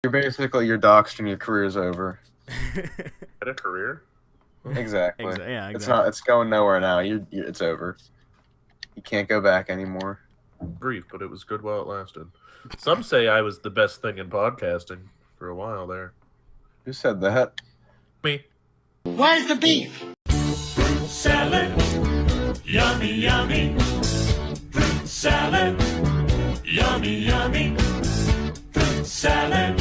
You're doxxed and your career's over. Had a career? Exactly. Yeah, exactly. It's going nowhere now. It's over. You can't go back anymore. Brief, but it was good while it lasted. Some say I was the best thing in podcasting for a while there. Who said that? Me. Where's the beef? Fruit salad, yummy, yummy. Fruit salad, yummy, yummy. Fruit salad,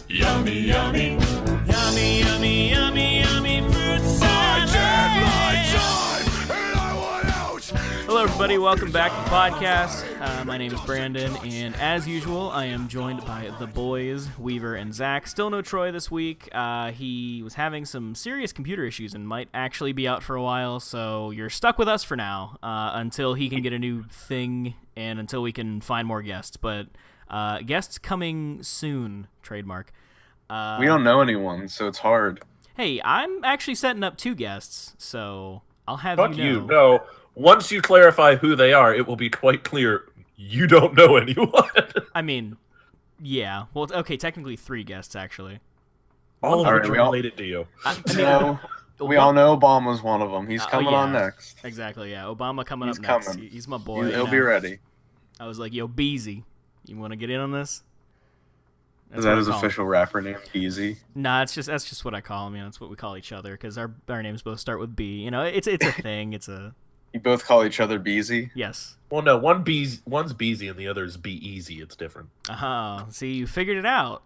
yummy, yummy. Yummy, yummy, yummy, yummy. Fruit salad. I did my time and I want out. Hello, everybody. Welcome back to the podcast. My name is Brandon, and as usual, I am joined by the boys, Weaver and Zach. Still no Troy this week. He was having some serious computer issues and might actually be out for a while, so you're stuck with us for now until he can get a new thing and until we can find more guests. But guests coming soon, trademark. We don't know anyone, so it's hard. Hey, I'm actually setting up 2 guests, so I'll have Fuck you know. you. No. Once you clarify who they are, it will be quite clear you don't know anyone. I mean, yeah. Well, okay, technically 3 guests, actually. All of All which right, are we all- related to you. We all know Obama's one of them. He's coming on next. Exactly, yeah. Obama coming He's up next. coming. He's my boy. He'll be ready. I was like, yo, Beezy, you want to get in on this? Is that his what I call him. official rapper name, Beezy? Nah, that's just what I call him. You know, it's what we call each other because our names both start with B. You know, it's a thing. It's a You both call each other Beezy? yes. Well, no, one's Beezy and the other's Be Easy. It's different. See, you figured it out.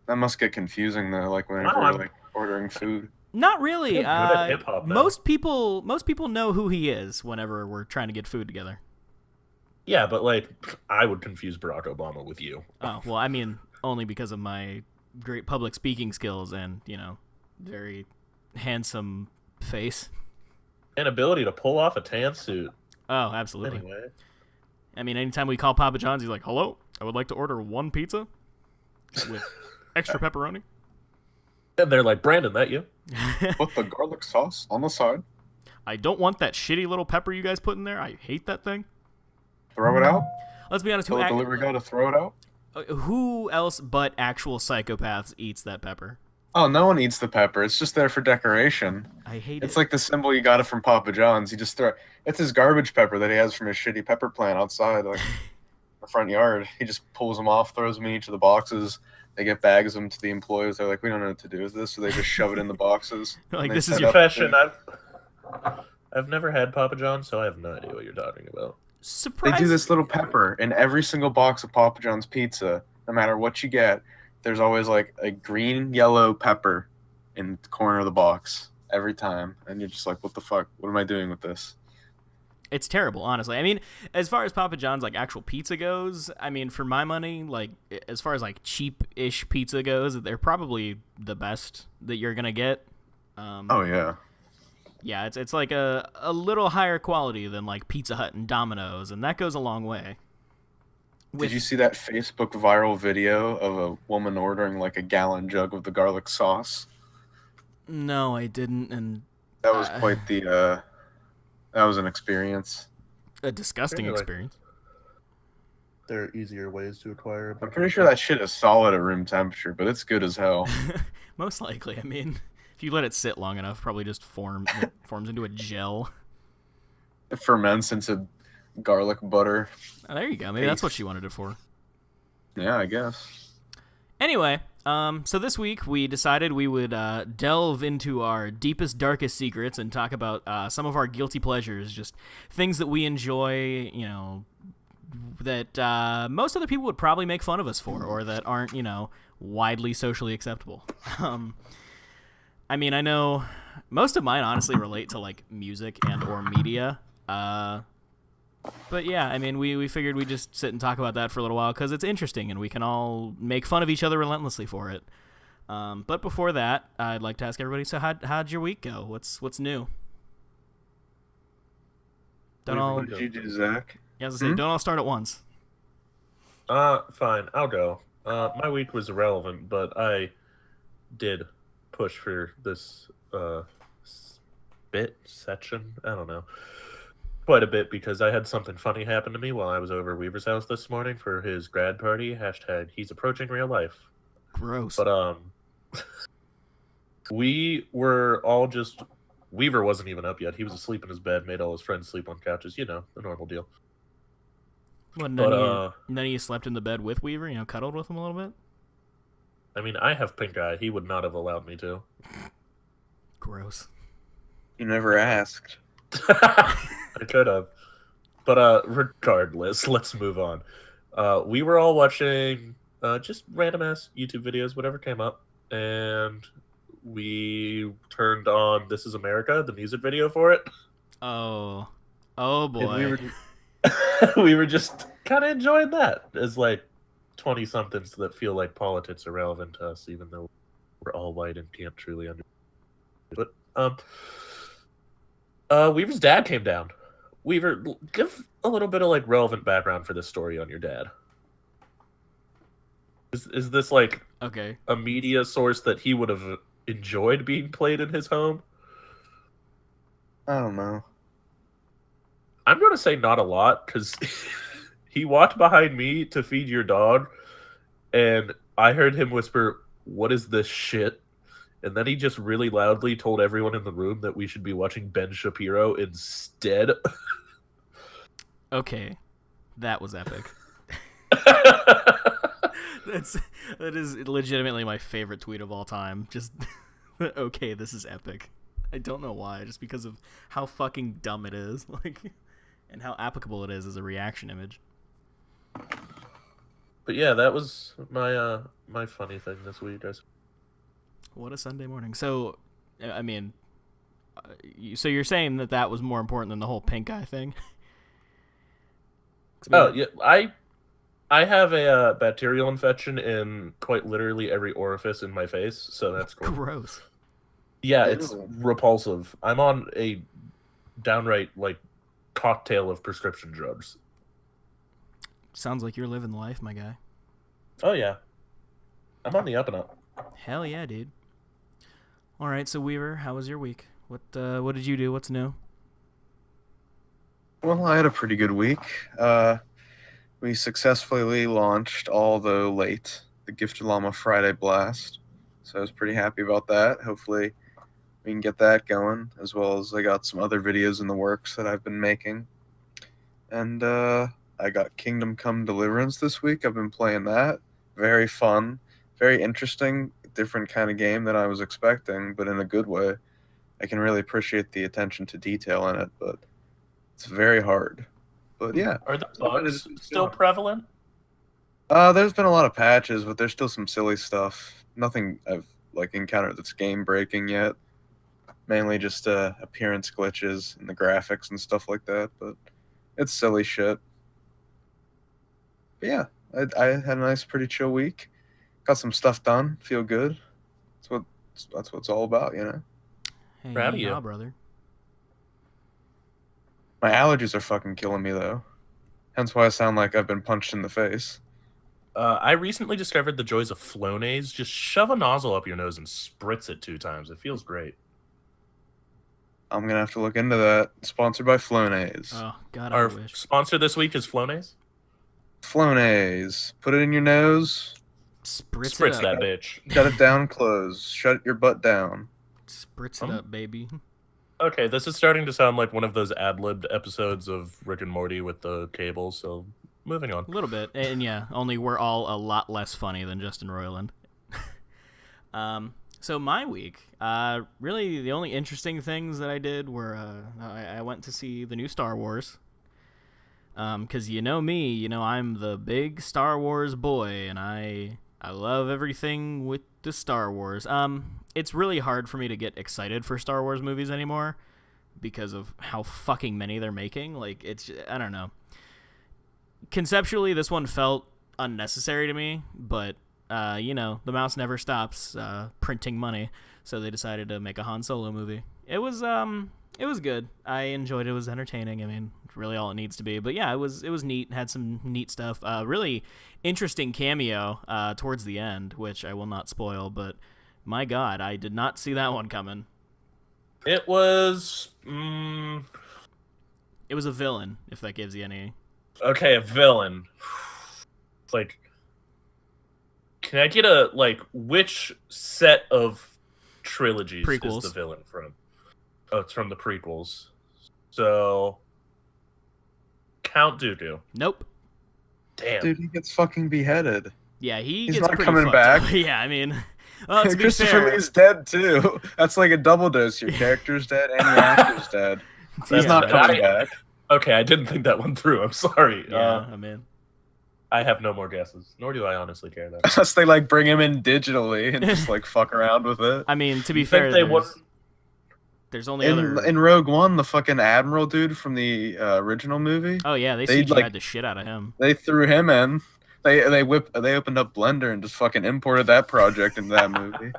That must get confusing though, like whenever No, we're I'm- like ordering food. Not really. You're good at hip-hop now. Most people know who he is whenever we're trying to get food together. Yeah, but like, I would confuse Barack Obama with you. Oh, well, I mean, only because of my great public speaking skills and, you know, very handsome face. An ability to pull off a tan suit. Oh, absolutely. Anyway. I mean, anytime we call Papa John's, he's like, hello, I would like to order 1 pizza with extra pepperoni. And they're like, Brandon, that you? Put the garlic sauce on the side. I don't want that shitty little pepper you guys put in there. I hate that thing. Throw it out. Let's be honest, Tell the delivery guy to throw it out. who else but actual psychopaths eats that pepper? Oh, no one eats the pepper. It's just there for decoration. I hate It's it. like the symbol you got it from Papa John's. You just throw. It's his garbage pepper that he has from his shitty pepper plant outside, like the front yard. He just pulls them off, throws them in each of the boxes. They get bags of them to the employees. They're like, we don't know what to do with this, so they just shove it in the boxes. Like, And they this is set your up Confession, the- I've never had Papa John's, so I have no idea what you're talking about. They Surprise! do this little pepper in every single box of Papa John's pizza. No matter what you get, there's always like a green, yellow pepper in the corner of the box every time, and you're just like, what the fuck? What am I doing with this? It's terrible, honestly. I mean, as far as Papa John's like actual pizza goes, I mean, for my money, like as far as like cheap-ish pizza goes, they're probably the best that you're gonna get. Oh yeah. Yeah, it's like a little higher quality than like Pizza Hut and Domino's, and that goes a long way. Did you see that Facebook viral video of a woman ordering like a gallon jug of the garlic sauce? No, I didn't, and That was quite the that was an experience. a disgusting Really? experience. There are easier ways to acquire. I'm pretty sure that shit is solid at room temperature, but it's good as hell. Most likely, I mean, if you let it sit long enough, probably just forms into a gel. It ferments into garlic butter. Oh, there you go. Maybe that's what she wanted it for. Yeah, I guess. Anyway, so this week we decided we would delve into our deepest, darkest secrets and talk about some of our guilty pleasures, just things that we enjoy, you know, that most other people would probably make fun of us for, or that aren't, you know, widely socially acceptable. I mean, I know most of mine honestly relate to like music and or media. But yeah, I mean, we figured we'd just sit and talk about that for a little while because it's interesting and we can all make fun of each other relentlessly for it. But before that, I'd like to ask everybody, so how'd your week go? What's new? Don't all, What did you do, Zach? yeah, I was gonna say, don't all start at once. Fine, I'll go. My week was irrelevant, but I did push for this section. I don't know. Quite a bit because I had something funny happen to me while I was over Weaver's house this morning for his grad party. # he's approaching real life. Gross. But we were all just. Weaver wasn't even up yet. He was asleep in his bed. Made all his friends sleep on couches. You know, the normal deal. Well, But none of you slept in the bed with Weaver. Cuddled with him a little bit. I mean, I have pink eye. He would not have allowed me to. Gross. You never asked. I could have. But regardless, let's move on. We were all watching just random ass YouTube videos, whatever came up, and we turned on "This Is America," the music video for it. Oh And boy. We were just kind of enjoying that as like 20-somethings that feel like politics are relevant to us, even though we're all white and can't truly understand. But Weaver's dad came down. Weaver, give a little bit of like relevant background for this story on your dad. Is this like Okay. a media source that he would have enjoyed being played in his home? I don't know. I'm going to say not a lot, because he walked behind me to feed your dog, and I heard him whisper, "What is this shit?" And then he just really loudly told everyone in the room that we should be watching Ben Shapiro instead. Okay. That was epic. That is legitimately my favorite tweet of all time. Just okay, this is epic. I don't know why, just because of how fucking dumb it is, like, and how applicable it is as a reaction image. But yeah, that was my my funny thing this week, guys. What a Sunday morning. So, I mean, so you're saying that was more important than the whole pink eye thing? Oh yeah, I have a bacterial infection in quite literally every orifice in my face, so that's cool. Gross. Yeah, it's repulsive. I'm on a downright like cocktail of prescription drugs. Sounds like you're living life, my guy. Oh yeah, I'm on the up and up. Hell yeah, dude. All right, so Weaver, how was your week? What did you do? What's new? Well, I had a pretty good week. We successfully launched, although late, the Gifted Llama Friday Blast. So I was pretty happy about that. Hopefully we can get that going, as well as I got some other videos in the works that I've been making. And I got Kingdom Come Deliverance this week. I've been playing that. Very fun, very interesting, different kind of game than I was expecting, but in a good way. I can really appreciate the attention to detail in it, but it's very hard. But yeah. Are the bugs still prevalent? There's been a lot of patches, but there's still some silly stuff. Nothing I've like encountered that's game breaking yet. Mainly just appearance glitches and the graphics and stuff like that. But it's silly shit. But yeah, I had a nice, pretty chill week. Got some stuff done. Feel good. That's what it's all about, you know. Hey, Proud of yeehaw, you. brother. My allergies are fucking killing me though. Hence why I sound like I've been punched in the face. I recently discovered the joys of Flonase. Just shove a nozzle up your nose and spritz it 2 times. It feels great. I'm gonna have to look into that. Sponsored by Flonase. Oh God, I Our wish. sponsor this week is Flonase. Flonase. Put it in your nose. Spritz Spritz it that up. bitch. Shut it down. Close. Shut your butt down. Spritz it up, baby. Okay, this is starting to sound like one of those ad-libbed episodes of Rick and Morty with the cable, so moving on. A little bit, and yeah, only we're all a lot less funny than Justin Roiland. So my week, really the only interesting things that I did were I went to see the new Star Wars. Because you know me, I'm the big Star Wars boy, and I love everything with the Star Wars. It's really hard for me to get excited for Star Wars movies anymore because of how fucking many they're making. Like, I don't know. Conceptually, this one felt unnecessary to me, but, the mouse never stops printing money, so they decided to make a Han Solo movie. It was good. I enjoyed it. It was entertaining. I mean, really all it needs to be. But yeah, it was neat. Had some neat stuff. Really interesting cameo towards the end, which I will not spoil, but my God, I did not see that one coming. It was... It was a villain, if that gives you any... Okay, a villain. It's like... Can I get a which set of trilogies Prequels. is the villain from? Oh, it's from the prequels. So Count Dooku. Nope. Damn. Dude, he gets fucking beheaded. Yeah, He's gets not pretty coming fucked back. up. Yeah, I mean, well, to be Christopher fair, Lee's dead too. That's like a double dose. Your character's dead and your actor's dead. He's Yeah, not but coming back. Okay, I didn't think that one through. I'm sorry. yeah, I mean, I have no more guesses. Nor do I honestly care that. Unless they like bring him in digitally and just like fuck around with it. I mean, to be You fair, think they would? there's only other. In Rogue One, the fucking admiral dude from the original movie, Oh yeah, they they'd, CGI'd like- the shit out of him. they threw him in. They opened up Blender and just fucking imported that project into that movie.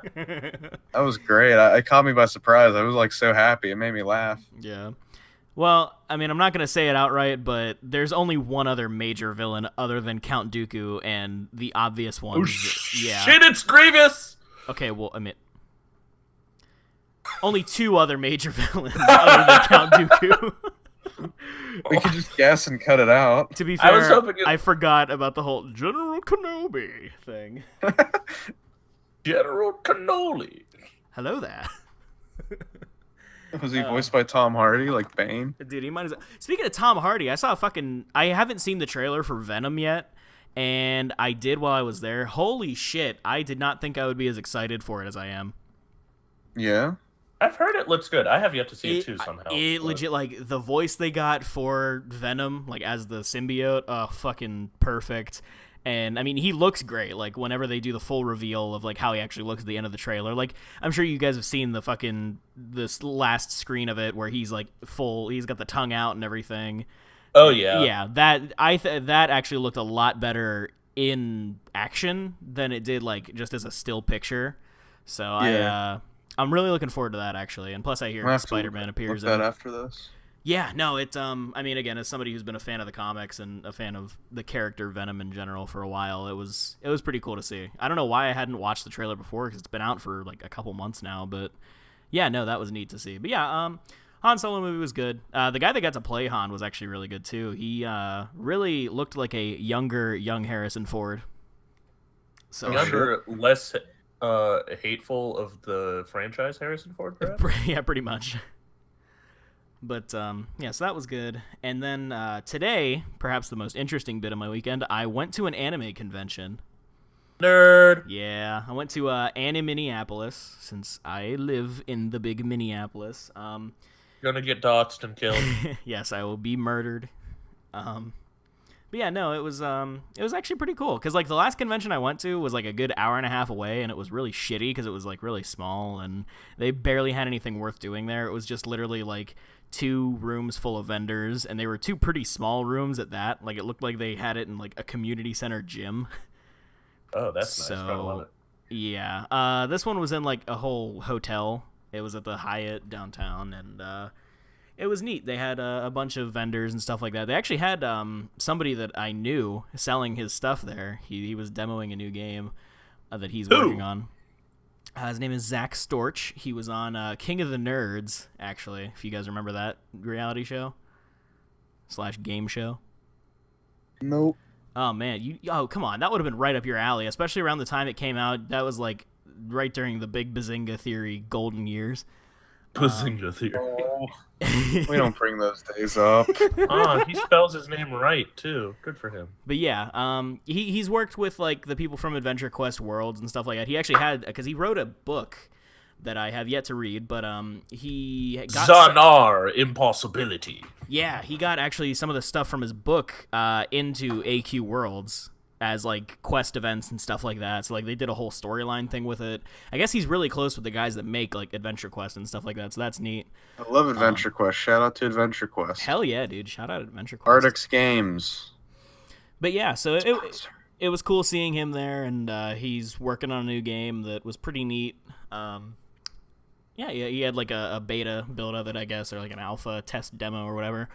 That was great. It caught me by surprise. I was like so happy. It made me laugh. Yeah. Well, I mean, I'm not gonna say it outright, but there's only one other major villain other than Count Dooku, and the obvious one. Oh yeah. shit! It's Grievous. Okay, well, I mean, only two other major villains other than Count Dooku. We could just guess and cut it out. To be I was fair, hoping I forgot about the whole General Kenobi thing. General Cannoli. Hello there. Was he voiced by Tom Hardy, like Bane? Dude, he might as well. Speaking of Tom Hardy, I haven't seen the trailer for Venom yet, and I did while I was there. Holy shit, I did not think I would be as excited for it as I am. Yeah. I've heard it looks good. I have yet to see it too somehow. It but- legit, like, the voice they got for Venom, like, as the symbiote, fucking perfect. And, I mean, he looks great, like, whenever they do the full reveal of, like, how he actually looks at the end of the trailer. Like, I'm sure you guys have seen this last screen of it where he's, like, he's got the tongue out and everything. Oh yeah. Yeah, that actually looked a lot better in action than it did, like, just as a still picture. So, Yeah. I'm really looking forward to that, actually. And plus, I hear I'll have to Spider-Man appears look in that it. after this. Yeah, no, it's I mean, again, as somebody who's been a fan of the comics and a fan of the character Venom in general for a while, it was pretty cool to see. I don't know why I hadn't watched the trailer before because it's been out for like a couple months now, but yeah, no, that was neat to see. But yeah, Han Solo movie was good. The guy that got to play Han was actually really good too. He really looked like a young Harrison Ford. So Younger, less hateful of the franchise Harrison Ford, perhaps? yeah, pretty much. But, yeah, so that was good. And then today, perhaps the most interesting bit of my weekend, I went to an anime convention. Nerd. Yeah, I went to Anime Minneapolis, since I live in the big Minneapolis. Gonna get doxxed and killed. Yes, I will be murdered. But yeah, no, it was actually pretty cool. Because, like, the last convention I went to was, like, a good hour and a half away, and it was really shitty because it was, like, really small, and they barely had anything worth doing there. It was just literally, like, 2 rooms full of vendors, and they were 2 pretty small rooms at that. Like, it looked like they had it in, like, a community center gym. Oh, that's nice. I love it. Yeah. This one was in, like, a whole hotel. It was at the Hyatt downtown, and it was neat. They had a bunch of vendors and stuff like that. They actually had somebody that I knew selling his stuff there. He was demoing a new game that he's working on. His name is Zack Storch. He was on King of the Nerds, actually, if you guys remember that reality show / game show. Nope. Oh, man. Come on. That would have been right up your alley, especially around the time it came out. That was, like, right during the big Bazinga Theory golden years. Bazinga theory. Oh, we don't bring those days up. Oh, he spells his name right too. Good for him. But yeah, he's worked with like the people from Adventure Quest Worlds and stuff like that. He actually had because he wrote a book that I have yet to read, but he got Zanar Impossibility. Yeah, he got actually some of the stuff from his book into AQ Worlds as like quest events and stuff like that. So like they did a whole storyline thing with it. I guess he's really close with the guys that make like Adventure Quest and stuff like that. So that's neat. I love Adventure Quest. Shout out to Adventure Quest. Hell yeah, dude! Shout out Adventure Quest. Artix Games. But yeah, so it was cool seeing him there, and he's working on a new game that was pretty neat. Yeah, he had like a beta build of it, I guess, or like an alpha test demo or whatever.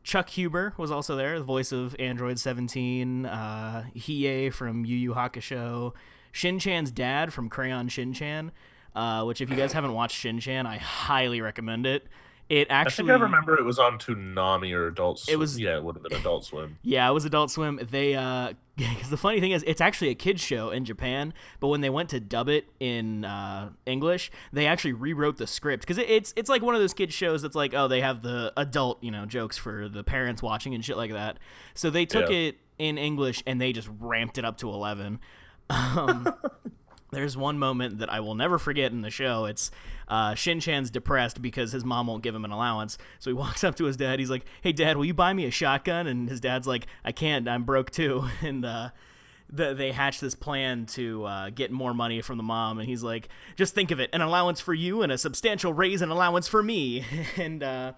Chuck Huber was also there, the voice of Android 17, Hiei from Yu Yu Hakusho, Shin-Chan's dad from Crayon Shin-Chan, which if you guys haven't watched Shin-Chan, I highly recommend it. It I actually, think I remember it was on Toonami or Adult Swim. It was- Yeah, it would have been Adult Swim. yeah, it was Adult Swim. They, because the funny thing is, it's actually a kids show in Japan, but when they went to dub it in English, they actually rewrote the script because it's like one of those kids shows that's like, oh, they have the adult, jokes for the parents watching and shit like that. So they took it in English and they just ramped it up to 11. There's one moment that I will never forget in the show. It's Shin-chan's depressed because his mom won't give him an allowance. So he walks up to his dad. He's like, hey, Dad, will you buy me a shotgun? And his dad's like, I can't. I'm broke, too. And they hatch this plan to get more money from the mom. And he's like, just think of it. An allowance for you and a substantial raise and allowance for me. And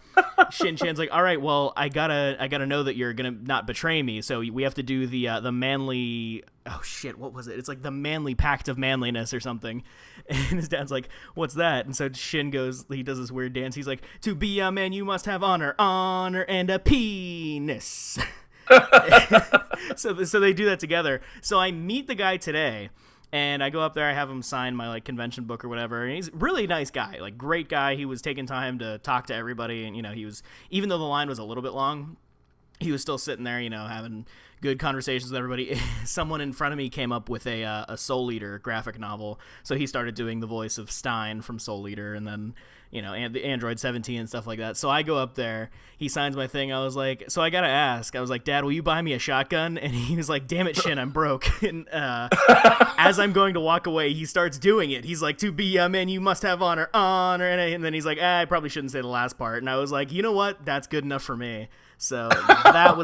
Shin-chan's like, all right, well, I gotta know that you're going to not betray me. So we have to do the manly... Oh, shit, what was it? It's like the manly pact of manliness or something. And his dad's like, what's that? And so Shin goes, he does this weird dance. He's like, to be a man, you must have honor, and a penis. So they do that together. So I meet the guy today, and I go up there. I have him sign my like convention book or whatever. And he's a really nice guy, like great guy. He was taking time to talk to everybody, and he was, even though the line was a little bit long, he was still sitting there, having good conversations with everybody. Someone in front of me came up with a Soul Eater graphic novel, so he started doing the voice of Stein from Soul Eater, and then and the Android 17 and stuff like that. So I go up there, he signs my thing. I was like, so I gotta ask. I was like, Dad, will you buy me a shotgun? And he was like, damn it, Shin, I'm broke. And as I'm going to walk away, he starts doing it. He's like, to be a man, you must have honor, and then he's like, I probably shouldn't say the last part. And I was like, you know what? That's good enough for me. So that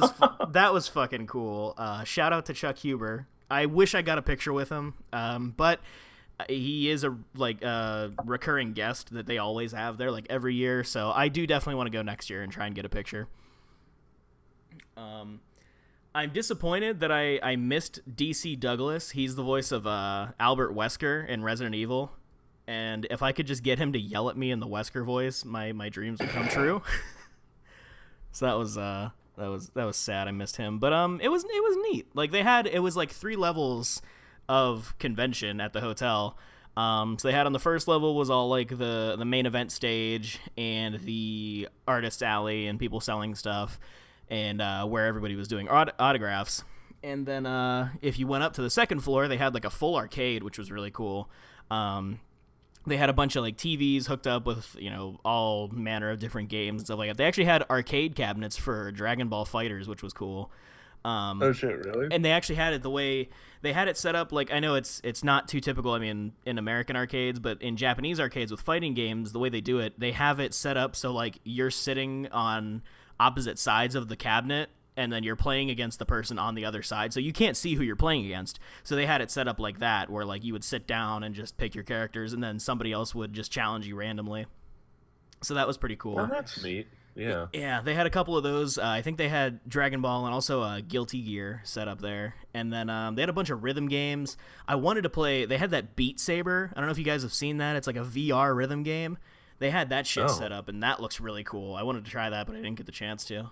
was fucking cool. Shout out to Chuck Huber. I wish I got a picture with him, but he is a recurring guest that they always have there, like every year. So I do definitely want to go next year and try and get a picture. I'm disappointed that I missed DC Douglas. He's the voice of Albert Wesker in Resident Evil, and if I could just get him to yell at me in the Wesker voice, my dreams would come true. So that was sad. I missed him, but it was neat. Like it was like 3 levels of convention at the hotel. So they had on the first level was all like the main event stage and the artist alley and people selling stuff, and where everybody was doing autographs. And then if you went up to the second floor, they had like a full arcade, which was really cool. They had a bunch of like TVs hooked up with, all manner of different games and stuff like that. They actually had arcade cabinets for Dragonball FighterZ, which was cool. Oh shit, really? And they actually had it the way they had it set up. Like, I know it's not too typical, I mean, in American arcades, but in Japanese arcades with fighting games, the way they do it, they have it set up so like you're sitting on opposite sides of the cabinet, and then you're playing against the person on the other side, so you can't see who you're playing against. So they had it set up like that, where like you would sit down and just pick your characters, and then somebody else would just challenge you randomly. So that was pretty cool. Oh, that's neat. Yeah. Yeah, they had a couple of those. I think they had Dragon Ball and also Guilty Gear set up there. And then they had a bunch of rhythm games. I wanted to play... They had that Beat Saber. I don't know if you guys have seen that. It's like a VR rhythm game. They had that shit set up, and that looks really cool. I wanted to try that, but I didn't get the chance to.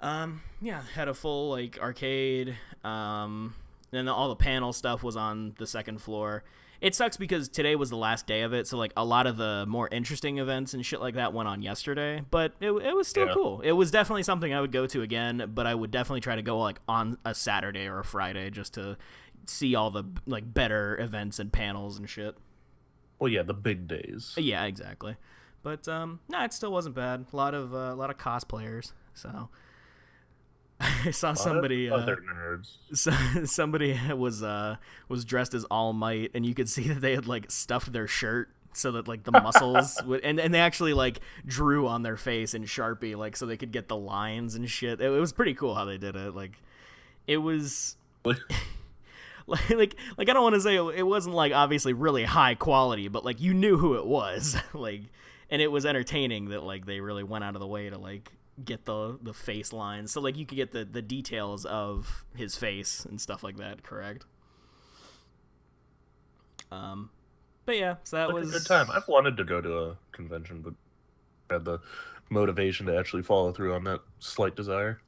Yeah, had a full like arcade. And all the panel stuff was on the second floor. It sucks because today was the last day of it, so like a lot of the more interesting events and shit like that went on yesterday. But it was still cool. It was definitely something I would go to again, but I would definitely try to go like on a Saturday or a Friday just to see all the like better events and panels and shit. Well, yeah, the big days. Yeah, exactly. But no, it still wasn't bad. A lot of cosplayers. So I saw somebody. Other nerds. Somebody was dressed as All Might, and you could see that they had like stuffed their shirt so that like the muscles would, and they actually like drew on their face in Sharpie, like so they could get the lines and shit. It was pretty cool how they did it. Like, it was. Like I don't want to say it wasn't like obviously really high quality, but like you knew who it was, like, and it was entertaining that like they really went out of the way to like get the face lines, so like you could get the details of his face and stuff like that correct. But yeah, so that was a good time. I've wanted to go to a convention, but had the motivation to actually follow through on that slight desire.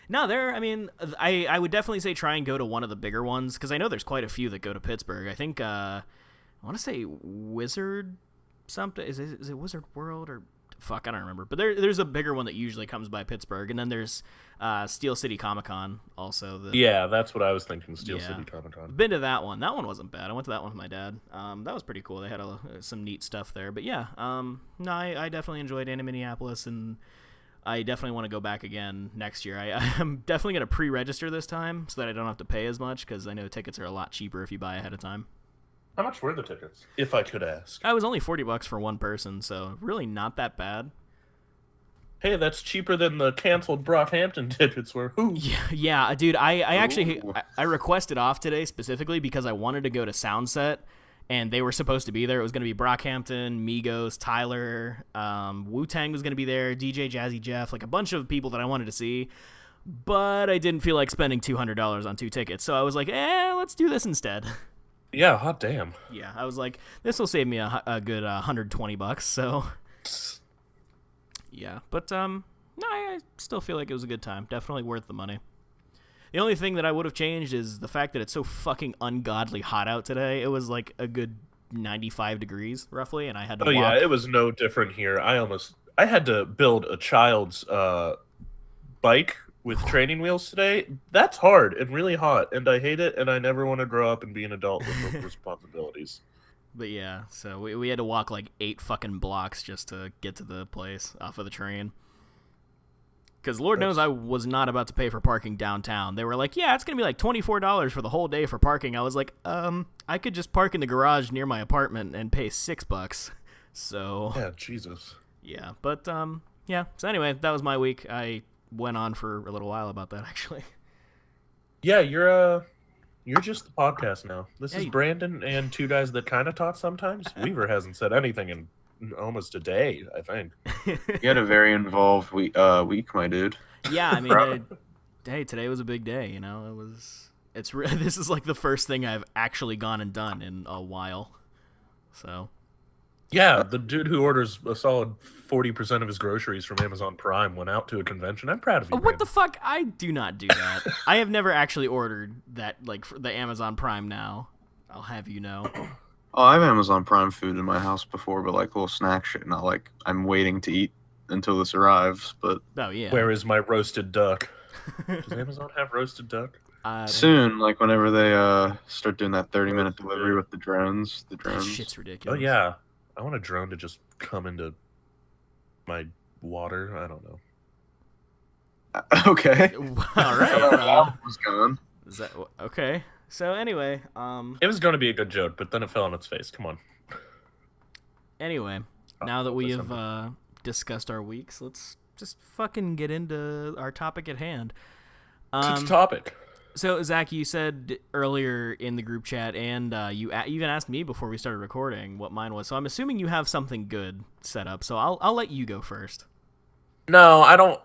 No, I would definitely say try and go to one of the bigger ones, because I know there's quite a few that go to Pittsburgh. I think I want to say Wizard something. Is it Wizard World or fuck, I don't remember. But there's a bigger one that usually comes by Pittsburgh, and then there's Steel City Comic Con also. Yeah, that's what I was thinking. Steel Yeah. City Comic Con. Been to that one. That one wasn't bad. I went to that one with my dad. That was pretty cool. They had some neat stuff there. But yeah, no, I definitely enjoyed Minneapolis, and I definitely want to go back again next year. I'm definitely going to pre-register this time so that I don't have to pay as much, because I know tickets are a lot cheaper if you buy ahead of time. How much were the tickets, if I could ask? I was only $40 for one person, so really not that bad. Hey, that's cheaper than the canceled Brockhampton tickets were. Ooh. Yeah, dude, I actually Ooh. I requested off today specifically because I wanted to go to Soundset, and they were supposed to be there. It was going to be Brockhampton, Migos, Tyler, Wu-Tang was going to be there, DJ Jazzy Jeff, like a bunch of people that I wanted to see, but I didn't feel like spending $200 on 2 tickets, so I was like, let's do this instead. Yeah, hot damn. Yeah, I was like, this will save me a good $120, so... Yeah, but no, I still feel like it was a good time. Definitely worth the money. The only thing that I would have changed is the fact that it's so fucking ungodly hot out today. It was like a good 95 degrees, roughly, and I had to walk. Yeah, it was no different here. I had to build a child's bike with training wheels today. That's hard and really hot, and I hate it, and I never want to grow up and be an adult with responsibilities. But yeah, so we had to walk like 8 fucking blocks just to get to the place off of the train. Because Lord knows I was not about to pay for parking downtown. They were like, yeah, it's going to be like $24 for the whole day for parking. I was like, I could just park in the garage near my apartment and pay $6. So... Yeah, Jesus. Yeah, but, yeah. So anyway, that was my week. I went on for a little while about that, actually. Yeah, you're just the podcast now. This is Brandon and 2 guys that kind of talk sometimes. Weaver hasn't said anything in almost a day, I think. You had a very involved week, my dude. Yeah, I mean, hey, today was a big day, you know? This is like the first thing I've actually gone and done in a while. So... Yeah, the dude who orders a solid 40% of his groceries from Amazon Prime went out to a convention. I'm proud of you, What the fuck? I do not do that. I have never actually ordered that, like, for the Amazon Prime now. I'll have you know. Oh, I have Amazon Prime food in my house before, but like little snack shit. Not like I'm waiting to eat until this arrives, but Oh, yeah. Where is my roasted duck? Does Amazon have roasted duck? soon, like whenever they start doing that 30-minute delivery with the drones. That shit's ridiculous. Oh, yeah. I want a drone to just come into my water. I don't know. Okay. All right. Was gone. Is that okay? So anyway, It was going to be a good joke, but then it fell on its face. Come on. Anyway, now that we that's have discussed our weeks, let's just fucking get into our topic at hand. It's a topic. So, Zach, you said earlier in the group chat, and you even asked me before we started recording what mine was. So I'm assuming you have something good set up. So I'll let you go first. No, I don't.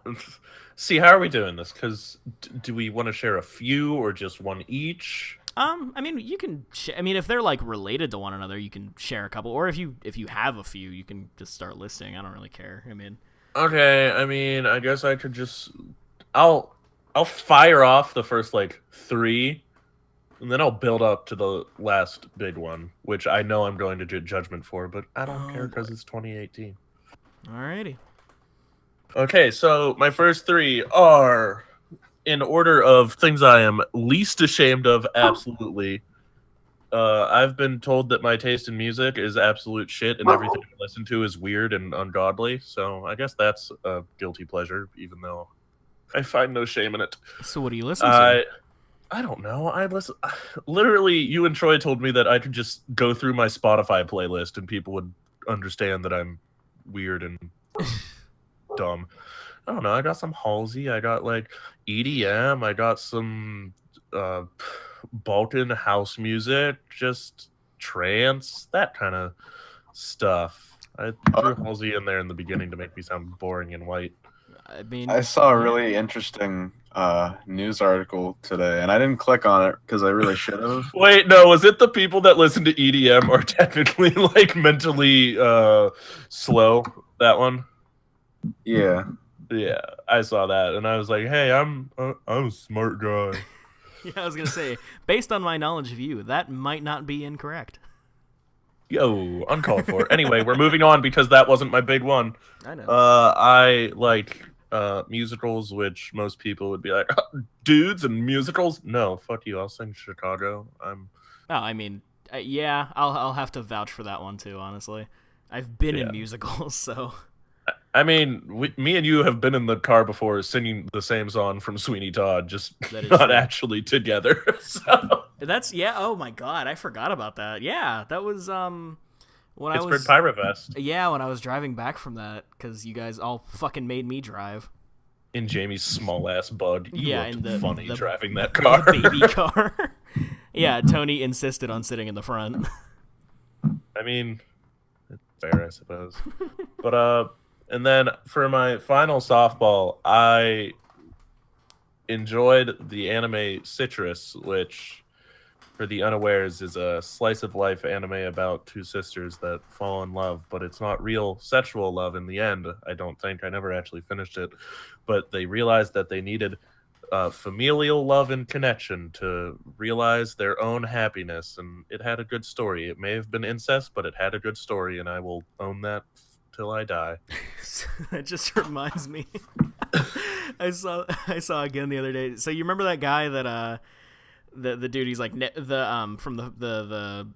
See, how are we doing this? Because do we want to share a few or just one each? I mean, you can. I mean, if they're like related to one another, you can share a couple. Or if you have a few, you can just start listing. I don't really care. I mean, Okay, I mean, I guess I could just. I'll fire off the first like 3, and then I'll build up to the last big one, which I know I'm going to get judgment for, but I don't care because it's 2018. alrighty. Okay, so my first 3 are in order of things I am least ashamed of. Absolutely. I've been told that my taste in music is absolute shit, and everything I listen to is weird and ungodly. So I guess that's a guilty pleasure, even though I find no shame in it. So what do you listen to? I don't know. I listen. Literally, you and Troy told me that I could just go through my Spotify playlist and people would understand that I'm weird and dumb. I don't know. I got some Halsey. I got like EDM. I got some Balkan house music, just trance, that kind of stuff. I threw Halsey in there in the beginning to make me sound boring and white. I mean, I saw a really interesting news article today, and I didn't click on it because I really should have. Wait, no, was it the people that listen to EDM are technically like mentally slow? That one? Yeah. Yeah, I saw that, and I was like, "Hey, I'm a smart guy." yeah, I was gonna say, based on my knowledge of you, that might not be incorrect. Yo, uncalled for. Anyway, we're moving on because that wasn't my big one. I know. I like musicals, which most people would be like, dudes and musicals. No, fuck you. I'll sing Chicago. I mean, yeah, I'll have to vouch for that one too. Honestly, I've been in musicals, so. I mean, me and you have been in the car before singing the same song from Sweeney Todd, just not actually together. So. That's Oh my god, I forgot about that. Yeah, that was when Pittsburgh I was Pirate Fest. Yeah, when I was driving back from that, because you guys all fucking made me drive. In Jamie's small ass bug. You looked in funny driving that car. The baby car. Yeah, Tony insisted on sitting in the front. I mean, it's fair, I suppose. But and then for my final softball, I enjoyed the anime Citrus, which, for the unawares, is a slice of life anime about two sisters that fall in love, but it's not real sexual love in the end. I don't think. I never actually finished it, but they realized that they needed familial love and connection to realize their own happiness, and it had a good story. It may have been incest, but it had a good story, and I will own that till I die. That just reminds me. I saw again the other day. So you remember that guy that the dude, he's like from the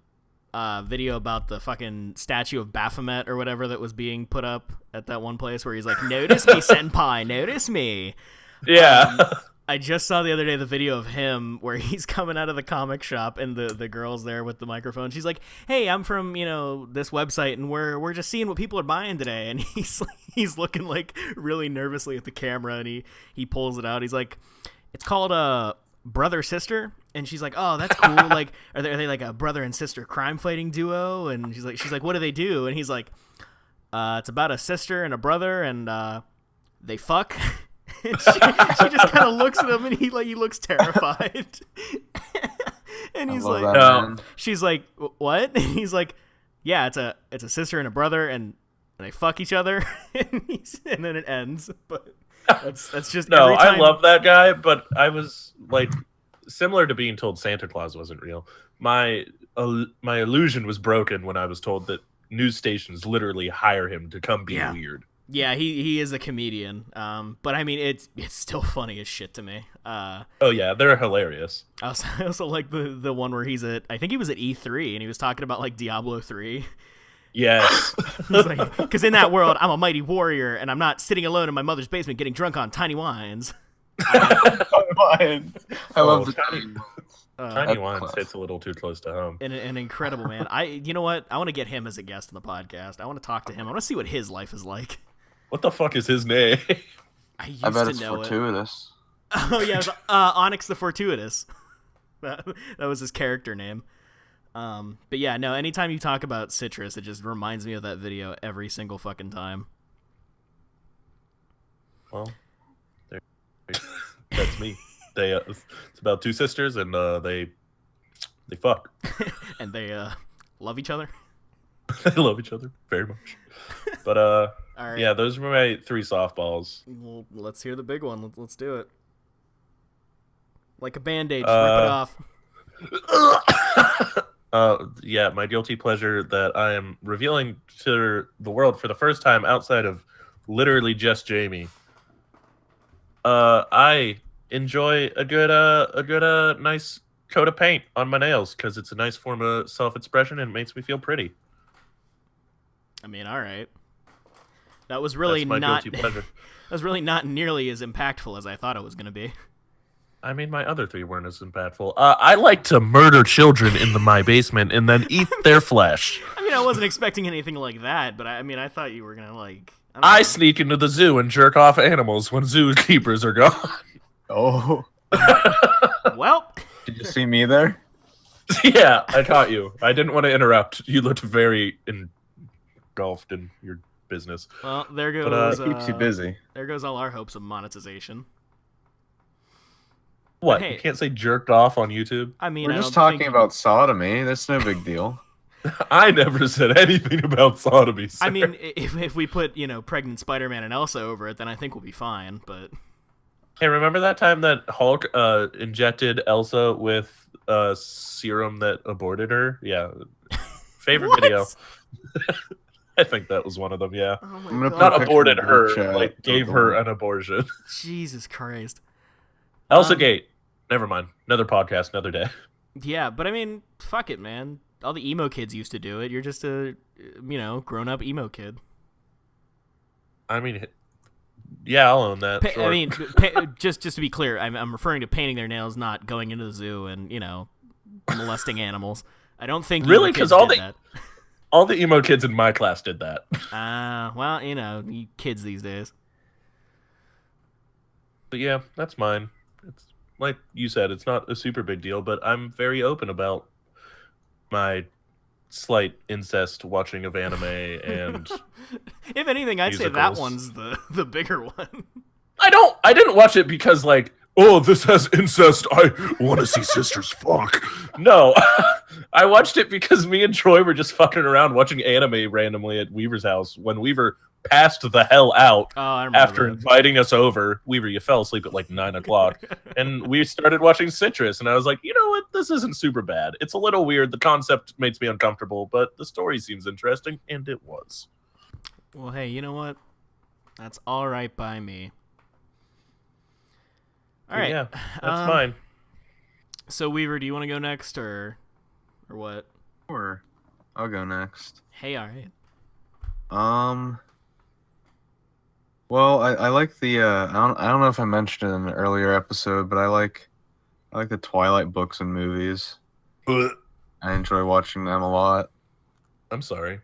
video about the fucking statue of Baphomet or whatever that was being put up at that one place where he's like, "Notice me, senpai, notice me." Yeah. I just saw the other day the video of him where he's coming out of the comic shop and the girl's there with the microphone. She's like, "Hey, I'm from, this website and we're just seeing what people are buying today." And he's looking like really nervously at the camera and he pulls it out. He's like, "It's called Brother Sister." And she's like, "Oh, that's cool. Like, are they like a brother and sister crime fighting duo?" And she's like, "What do they do?" And he's like, "It's about a sister and a brother and they fuck." And she just kind of looks at him and he looks terrified. And he's like, "No." She's like, "What?" And he's like, "Yeah, it's a sister and a brother and they fuck each other." And then it ends. But that's just no. Every time... I love that guy, but I was like, similar to being told Santa Claus wasn't real. My illusion was broken when I was told that news stations literally hire him to come be weird. Yeah, he is a comedian. But I mean, it's still funny as shit to me. Oh yeah, they're hilarious. I also like the one where I think he was at E3 and he was talking about like Diablo 3. Yes. He's like, "Because in that world, I'm a mighty warrior and I'm not sitting alone in my mother's basement getting drunk on tiny wines." I love the Tiny Wines hits a little too close to home. An incredible man. You know what? I want to get him as a guest on the podcast. I want to talk to him. I want to see what his life is like. What the fuck is his name? I bet it's fortuitous. Oh yeah, it was, Onyx the Fortuitous. That was his character name. But yeah, no. Anytime you talk about Citrus, it just reminds me of that video every single fucking time. Well, that's me. It's about two sisters and they fuck. And they love each other. They love each other very much. But all right. Yeah, those were my three softballs. Well, let's hear the big one. Let's do it. Like a Band-Aid, just rip it off. Yeah, my guilty pleasure that I am revealing to the world for the first time outside of literally just Jamie. I enjoy a good nice coat of paint on my nails because it's a nice form of self-expression and it makes me feel pretty. I mean, all right. That was really not guilty pleasure. That was really not nearly as impactful as I thought it was going to be. I mean, my other three weren't as impactful. I like to murder children in my basement and then eat their flesh. I mean, I wasn't expecting anything like that, but I thought you were going to like... I sneak into the zoo and jerk off animals when zookeepers are gone. Oh. Well. Did you see me there? Yeah, I caught you. I didn't want to interrupt. You looked very engulfed in your business. Well, there goes... But, keeps you busy. There goes all our hopes of monetization. What? Hey, you can't say jerked off on YouTube? I mean, we're just talking about sodomy. That's no big deal. I never said anything about sodomy, sir. I mean, if we put, pregnant Spider-Man and Elsa over it, then I think we'll be fine, but... Hey, remember that time that Hulk injected Elsa with a serum that aborted her? Yeah. Favorite What? video. I think that was one of them, yeah. Oh my I'm gonna God. put a Not picture aborted in the group her, chat. like gave her an abortion. Jesus Christ. Elsa Gate. Never mind. Another podcast, another day. Yeah, but I mean, fuck it, man. All the emo kids used to do it. You're just a, grown-up emo kid. I mean, yeah, I'll own that. Sure. I mean, just to be clear, I'm referring to painting their nails, not going into the zoo and, molesting animals. I don't think Really? emo kids 'Cause did that. all the emo kids in my class did that. Well, you kids these days. But yeah, that's mine. It's like you said, it's not a super big deal, but I'm very open about my slight incest watching of anime and If anything, I'd say that musicals. one's the bigger one. I didn't watch it because like, oh, this has incest. I want to see sisters fuck. No, I watched it because me and Troy were just fucking around watching anime randomly at Weaver's house when Weaver passed the hell out Oh, I remember after that. inviting us over. Weaver, you fell asleep at like 9:00, and we started watching Citrus, and I was like, you know what? This isn't super bad. It's a little weird. The concept makes me uncomfortable, but the story seems interesting, and it was. Well, hey, you know what? That's all right by me. All right. Yeah, that's mine. So Weaver, do you want to go next or what? Sure. I'll go next. Hey, all right. Well, I like the I don't know if I mentioned it in an earlier episode, but I like the Twilight books and movies. I enjoy watching them a lot. I'm sorry.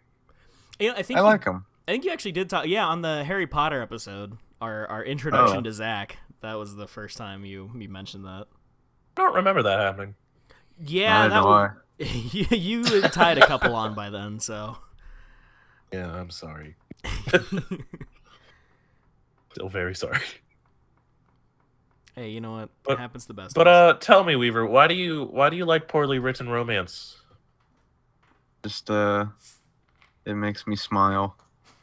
I think I like them. I think you actually did talk. Yeah, on the Harry Potter episode, our introduction to Zack. That was the first time you mentioned that. I don't remember that happening. Yeah, Neither that do was. I. You had tied a couple on by then, so. Yeah, I'm sorry. Still very sorry. Hey, you know what? But- It happens to the best. of us. But tell me, Weaver, why do you like poorly written romance? Just it makes me smile.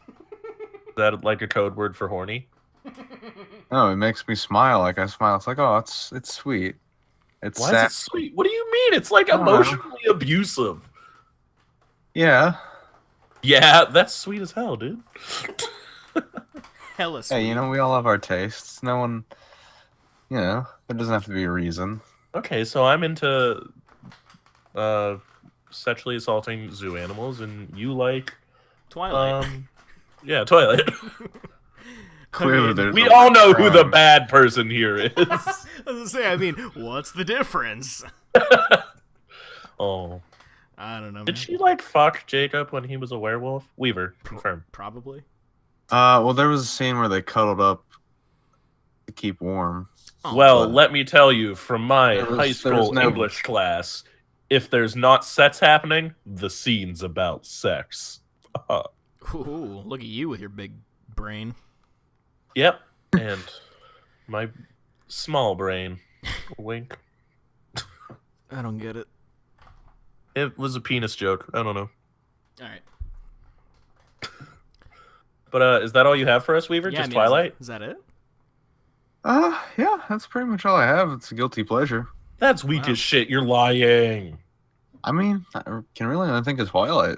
Is that like a code word for horny? No, it makes me smile. Like I smile. It's like, oh, it's sweet. It's Why sad. is it sweet? What do you mean? It's like I don't know. emotionally abusive. Yeah. Yeah, that's sweet as hell, dude. Hella sweet. Hey, we all have our tastes. No one, there doesn't have to be a reason. Okay, so I'm into sexually assaulting zoo animals, and you like Twilight. yeah, Twilight. Clearly, there's We a all know who the crime. bad person here is. I was gonna say, what's the difference? Oh, I don't know. did man. she like fuck Jacob when he was a werewolf? Weaver, confirm. Probably. Well, there was a scene where they cuddled up to keep warm. Oh, Well, but- let me tell you, from my There was- high there school was no- English class, if there's not sex happening, the scene's about sex. Ooh, look at you with your big brain. Yep, and my small brain. Wink. I don't get it. It was a penis joke. I don't know. All right. But is that all you have for us, Weaver? Yeah, Just I mean, Twilight? Is that it? Yeah, that's pretty much all I have. It's a guilty pleasure. That's weak Wow. as shit. You're lying. I mean, I can really only think of Twilight.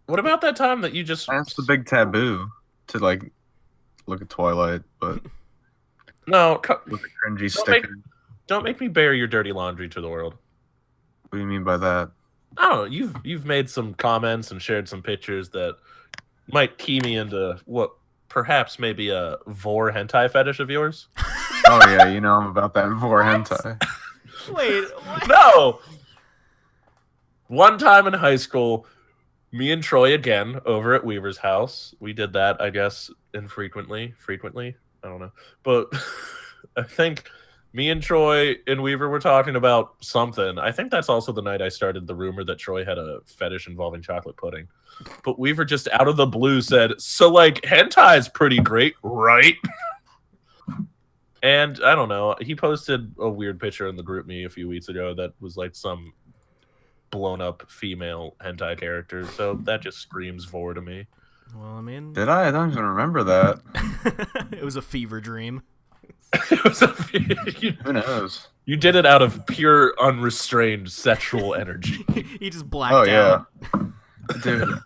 What about that time that you just... That's the big taboo to look at Twilight, but No, with a cringy Don't sticker. don't make me bare your dirty laundry to the world. What do you mean by that? I don't know. You've made some comments and shared some pictures that might key me into what perhaps may be a vor hentai fetish of yours. Oh yeah, I'm about that vor hentai. Wait, what? No! One time in high school, me and Troy again over at Weaver's house. We did that, I guess, infrequently. Frequently? I don't know. But I think me and Troy and Weaver were talking about something. I think that's also the night I started the rumor that Troy had a fetish involving chocolate pudding. But Weaver just out of the blue said, so like hentai is pretty great, right? And I don't know. He posted a weird picture in the group me a few weeks ago that was like some blown up female hentai character. So that just screams vor to me. Well, I mean, Did I? I don't even remember that. it was a fever dream. It was Who knows? you did it out of pure unrestrained sexual energy. He just blacked Oh yeah. out. Dude,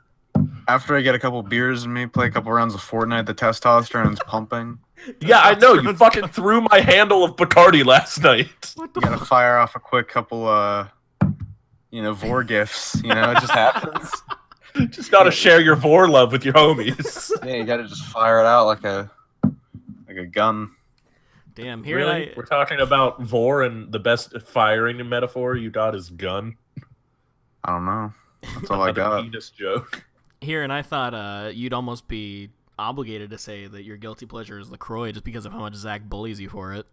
after I get a couple beers in me, play a couple rounds of Fortnite, the testosterone's pumping. Yeah, I know. You fucking threw my handle of Bacardi last night. What You the gotta fire off a quick couple, vor gifts. You know, it just happens. Just gotta share your vor love with your homies. Yeah, you gotta just fire it out like a gun. Damn, here Really? We're talking about vor, and the best firing metaphor you got is gun. I don't know. That's all I Another got. penis joke. Here, and I thought you'd almost be obligated to say that your guilty pleasure is LaCroix just because of how much Zach bullies you for it.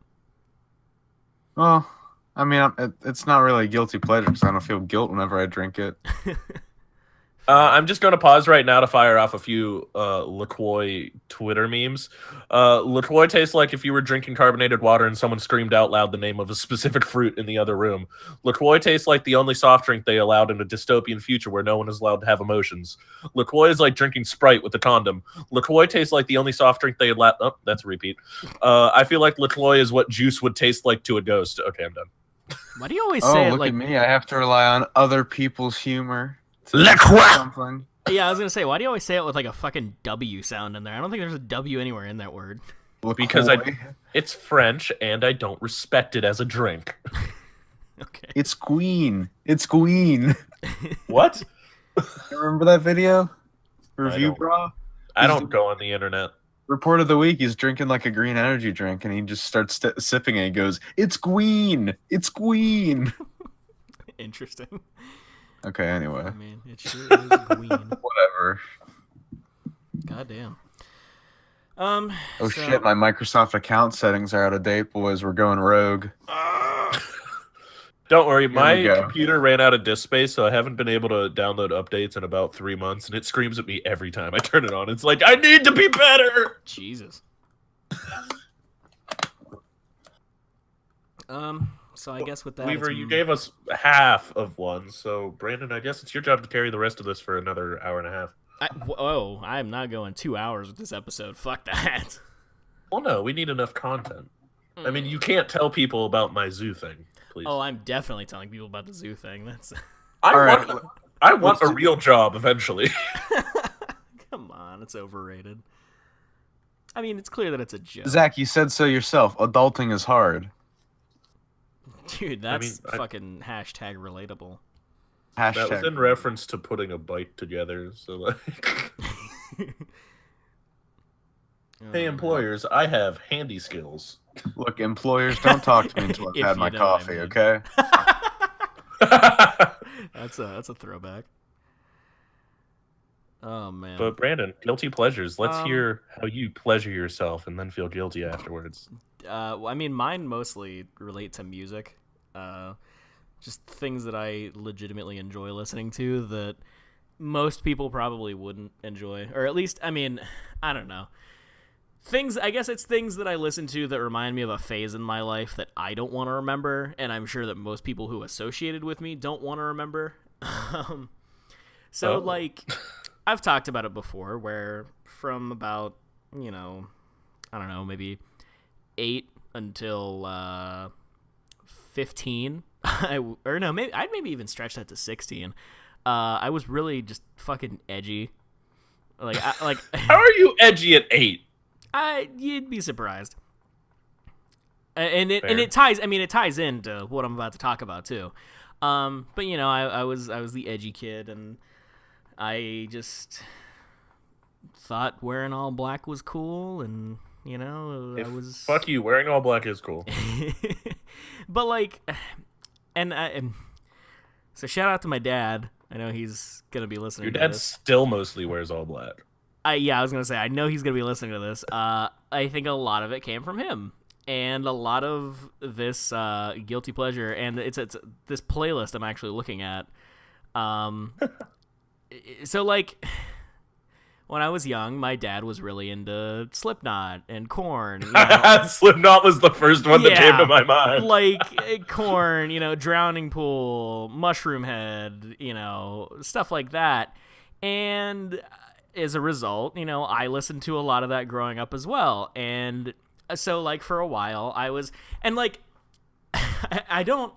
Well, I mean, it's not really a guilty pleasure because I don't feel guilt whenever I drink it. I'm just going to pause right now to fire off a few LaCroix Twitter memes. LaCroix tastes like if you were drinking carbonated water and someone screamed out loud the name of a specific fruit in the other room. LaCroix tastes like the only soft drink they allowed in a dystopian future where no one is allowed to have emotions. LaCroix is like drinking Sprite with a condom. LaCroix tastes like the only soft drink they allowed... Oh, that's a repeat. I feel like LaCroix is what juice would taste like to a ghost. Okay, I'm done. Why do you always say it look like... at me. I have to rely on other people's humor. LaCroix! Yeah, I was going to say, why do you always say it with like a fucking W sound in there? I don't think there's a W anywhere in that word. Because it's French, and I don't respect it as a drink. Okay. It's Queen. It's Queen. What? Remember that video? Review don't. bra? I don't go on the internet. Report of the week, he's drinking like a green energy drink, and he just starts sipping it. He goes, "It's Queen! It's Queen!" Interesting. Okay, anyway. I mean, it sure is green. Whatever. Goddamn. Oh shit, my Microsoft account settings are out of date, boys. We're going rogue. Don't worry, we my go. computer ran out of disk space, so I haven't been able to download updates in about 3 months, and it screams at me every time I turn it on. It's like, I need to be better! Jesus. So I guess with that, Weaver, it's- you gave us half of one, so Brandon, I guess it's your job to carry the rest of this for another hour and a half. I'm not going 2 hours with this episode. Fuck that. Well, no, we need enough content. I mean, you can't tell people about my zoo thing, please. Oh, I'm definitely telling people about the zoo thing. That's I want a real job eventually. Come on, it's overrated. I mean, it's clear that it's a joke. Zach, you said so yourself. Adulting is hard. Dude, that's fucking hashtag relatable. Hashtag. That was in reference to putting a bike together, so like... Hey, employers, I have handy skills. Look, employers, don't talk to me until I've If had you my know what I coffee, mean. okay? That's a throwback. Oh man. But Brandon, guilty pleasures. Let's hear how you pleasure yourself and then feel guilty afterwards. Well, I mean, mine mostly relate to music. Just things that I legitimately enjoy listening to that most people probably wouldn't enjoy. Or at least, I mean, I don't know. I guess it's things that I listen to that remind me of a phase in my life that I don't want to remember, and I'm sure that most people who associated with me don't want to remember. Like, I've talked about it before, where from about, I don't know, maybe 8 until 15, I'd maybe even stretch that to 16. I was really just fucking edgy. How are you edgy at 8? You'd be surprised. And it ties into what I'm about to talk about too. But I was the edgy kid, and I just thought wearing all black was cool, and fuck you, wearing all black is cool. But so shout out to my dad. I know he's gonna be listening. Your to dad this. still mostly wears all black. I was gonna say, I know he's gonna be listening to this. I think a lot of it came from him, and a lot of this guilty pleasure, and it's this playlist I'm actually looking at. So like, when I was young, my dad was really into Slipknot and Korn. Slipknot was the first one that came to my mind. Like Korn, Drowning Pool, Mushroom Head, stuff like that, and as a result, I listened to a lot of that growing up as well. And so, like, for a while, I was... And, like, I don't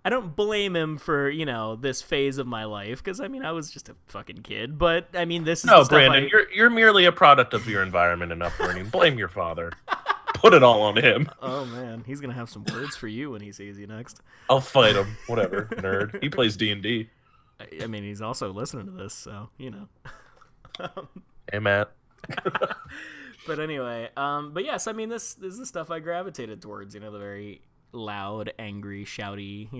I don't blame him for, this phase of my life, because, I mean, I was just a fucking kid, but, I mean, this is No, the stuff Brandon, you're merely a product of your environment and upbringing. Blame your father. Put it all on him. Oh, man, he's gonna have some words for you when he sees you next. I'll fight him. Whatever, nerd. He plays D&D. I mean, he's also listening to this, so, Hey, Matt. But anyway, but yes, I mean, this is the stuff I gravitated towards, the very loud, angry, shouty,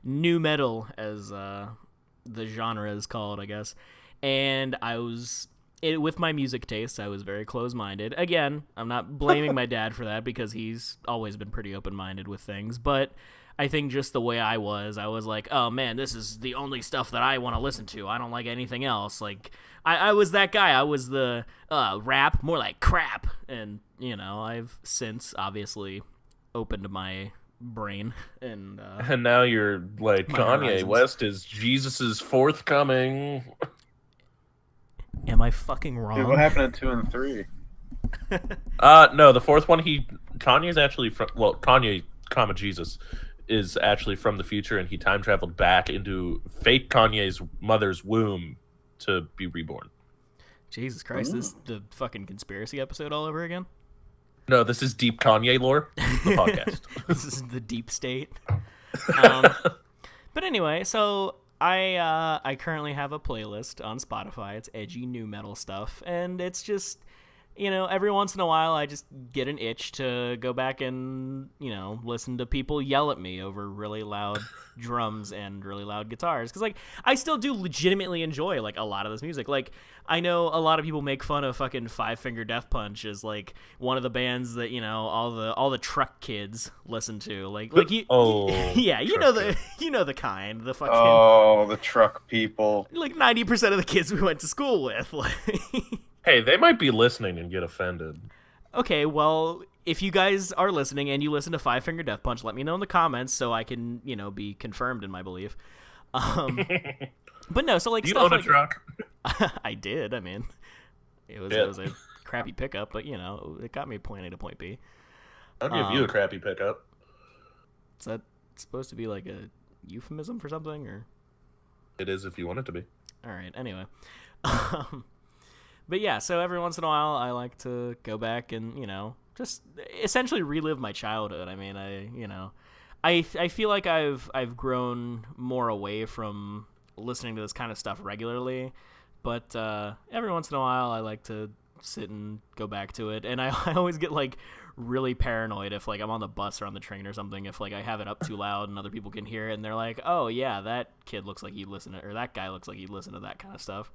nu metal, as the genre is called, I guess. And with my music tastes, I was very close-minded. Again, I'm not blaming my dad for that, because he's always been pretty open-minded with things, but I think just the way I was like, oh man, this is the only stuff that I want to listen to. I don't like anything else. Like, I was that guy. I was the rap, more like crap. And, I've since obviously opened my brain. And now you're like, Kanye horizons. West is Jesus's forthcoming. Am I fucking wrong? Dude, what happened to 2 and 3? No, the fourth one, Kanye's actually from, Kanye, Jesus, is actually from the future, and he time traveled back into fake Kanye's mother's womb to be reborn. Jesus Christ, this is the fucking conspiracy episode all over again? No, this is Deep Kanye Lore, the podcast. This is the deep state. But anyway, so I currently have a playlist on Spotify. It's edgy new metal stuff, and it's just, every once in a while I just get an itch to go back and, listen to people yell at me over really loud drums and really loud guitars. Because, I still do legitimately enjoy, a lot of this music. I know a lot of people make fun of fucking Five Finger Death Punch as, one of the bands that, all the truck kids listen to. Yeah, you know the kind, the fucking... Oh, the truck people. 90% of the kids we went to school with. Hey, they might be listening and get offended. Okay, well, if you guys are listening and you listen to Five Finger Death Punch, let me know in the comments so I can, be confirmed in my belief. But no, so you stuff own a truck? I did. I mean, it was a crappy pickup, but it got me point A to point B. I'll give you a crappy pickup. Is that supposed to be a euphemism for something, or? It is if you want it to be. All right. Anyway. But yeah, so every once in a while, I like to go back and, just essentially relive my childhood. I mean, I feel like I've grown more away from listening to this kind of stuff regularly, but every once in a while, I like to sit and go back to it, and I always get really paranoid if I'm on the bus or on the train or something, if I have it up too loud and other people can hear it, and they're like, oh yeah, that kid looks like he'd listen to, or that guy looks like he'd listen to that kind of stuff.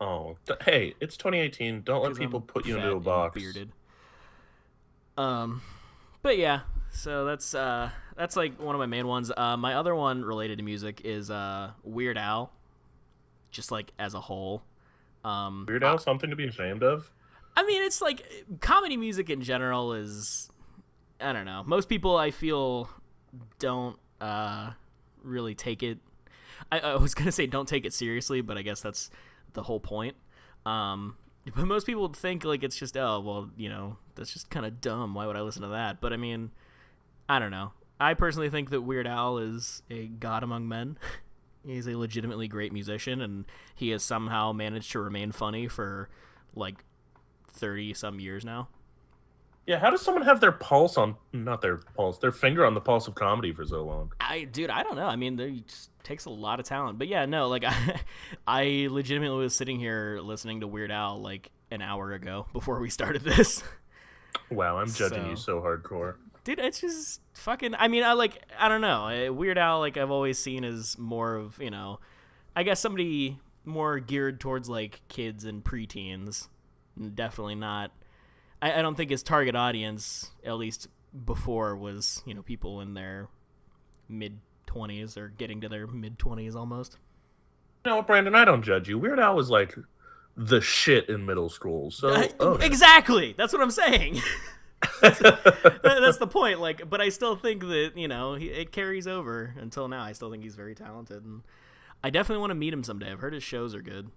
Oh, hey, it's 2018. Don't let people put you into a box. Bearded. But yeah, so that's one of my main ones. My other one related to music is Weird Al, just as a whole. Weird Al, something to be ashamed of? I mean, it's comedy music in general is, I don't know. Most people, I feel, don't really take it. I was gonna say don't take it seriously, but I guess that's the whole point. But most people think it's just, oh well, that's just kind of dumb, why would I listen to that? But I mean, I don't know, I personally think that Weird Al is a god among men. He's a legitimately great musician, and he has somehow managed to remain funny for 30 some years now. Yeah, how does someone have their finger on the pulse of comedy for so long? I don't know. I mean, it just takes a lot of talent. But yeah, no, I legitimately was sitting here listening to Weird Al an hour ago before we started this. Wow, I'm judging you so hardcore. Dude, it's just fucking, I mean, I don't know. Weird Al, I've always seen as more of, I guess somebody more geared towards kids and preteens. Definitely not. I don't think his target audience, at least before, was, people in their mid-20s or getting to their mid-20s almost. No, Brandon, I don't judge you. Weird Al was the shit in middle school. So Exactly! That's what I'm saying! That's the point. But I still think that, it carries over until now. I still think he's very talented, and I definitely want to meet him someday. I've heard his shows are good.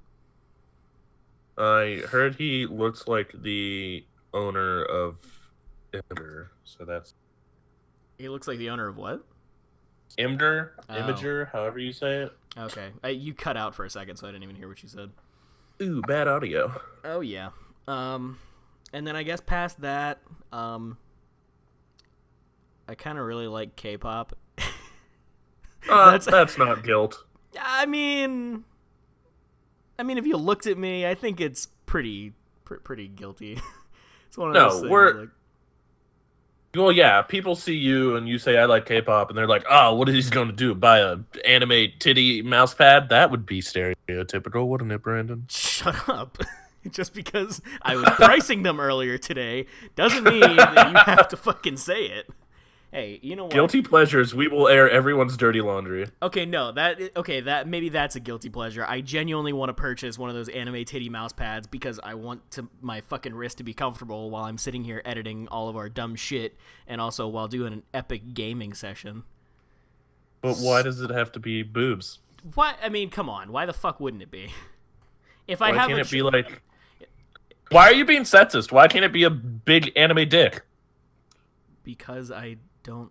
I heard he looks like the owner of Ender, so that's... He looks like the owner of what? Imager, however you say it. Okay, you cut out for a second, so I didn't even hear what you said. Ooh, bad audio. Oh yeah. And then I guess past that, I kind of really like K-pop. That's not guilt. I mean, if you looked at me, I think it's pretty guilty. It's one of those things. Well, yeah, people see you and you say I like K-pop, and they're like, "Oh, what is he going to do? Buy a anime titty mouse pad?" That would be stereotypical, wouldn't it, Brandon? Shut up. Just because I was pricing them earlier today doesn't mean that you have to fucking say it. Hey, you know what? Guilty pleasures. We will air everyone's dirty laundry. Okay, no, that maybe that's a guilty pleasure. I genuinely want to purchase one of those anime titty mouse pads because I want my fucking wrist to be comfortable while I'm sitting here editing all of our dumb shit, and also while doing an epic gaming session. But why does it have to be boobs? What? I mean, come on. Why the fuck wouldn't it be? If Why I have can't it be like? Why are you being sexist? Why can't it be a big anime dick? Because I don't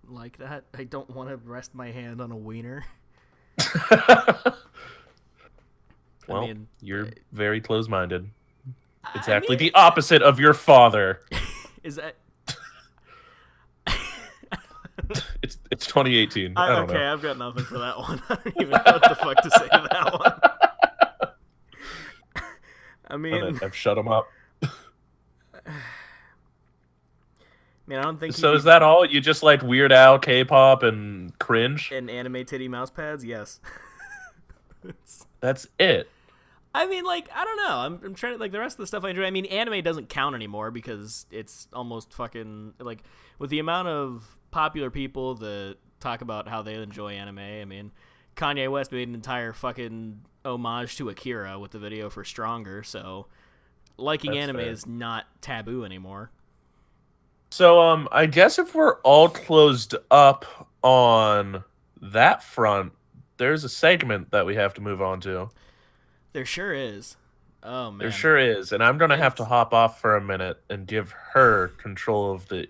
like that. I don't want to rest my hand on a wiener. Well, I mean, you're very close-minded. Exactly the opposite of your father. Is that? It's 2018. I don't know. Okay, I've got nothing for that one. I don't even know what the fuck to say to that one. I mean, I've shut him up. I don't think. So is that all? You just like Weird Al, K-pop, and cringe? And anime titty mouse pads? Yes. That's it. I mean, like, I don't know. I'm trying to, like, the rest of the stuff I enjoy. I mean, anime doesn't count anymore because it's almost fucking, like, with the amount of popular people that talk about how they enjoy anime. I mean, Kanye West made an entire fucking homage to Akira with the video for Stronger, so liking That's anime fair. is not taboo anymore. So, I guess if we're all closed up on that front, there's a segment that we have to move on to. There sure is. Oh, man. There sure is, and I'm gonna have to hop off for a minute and give her control of the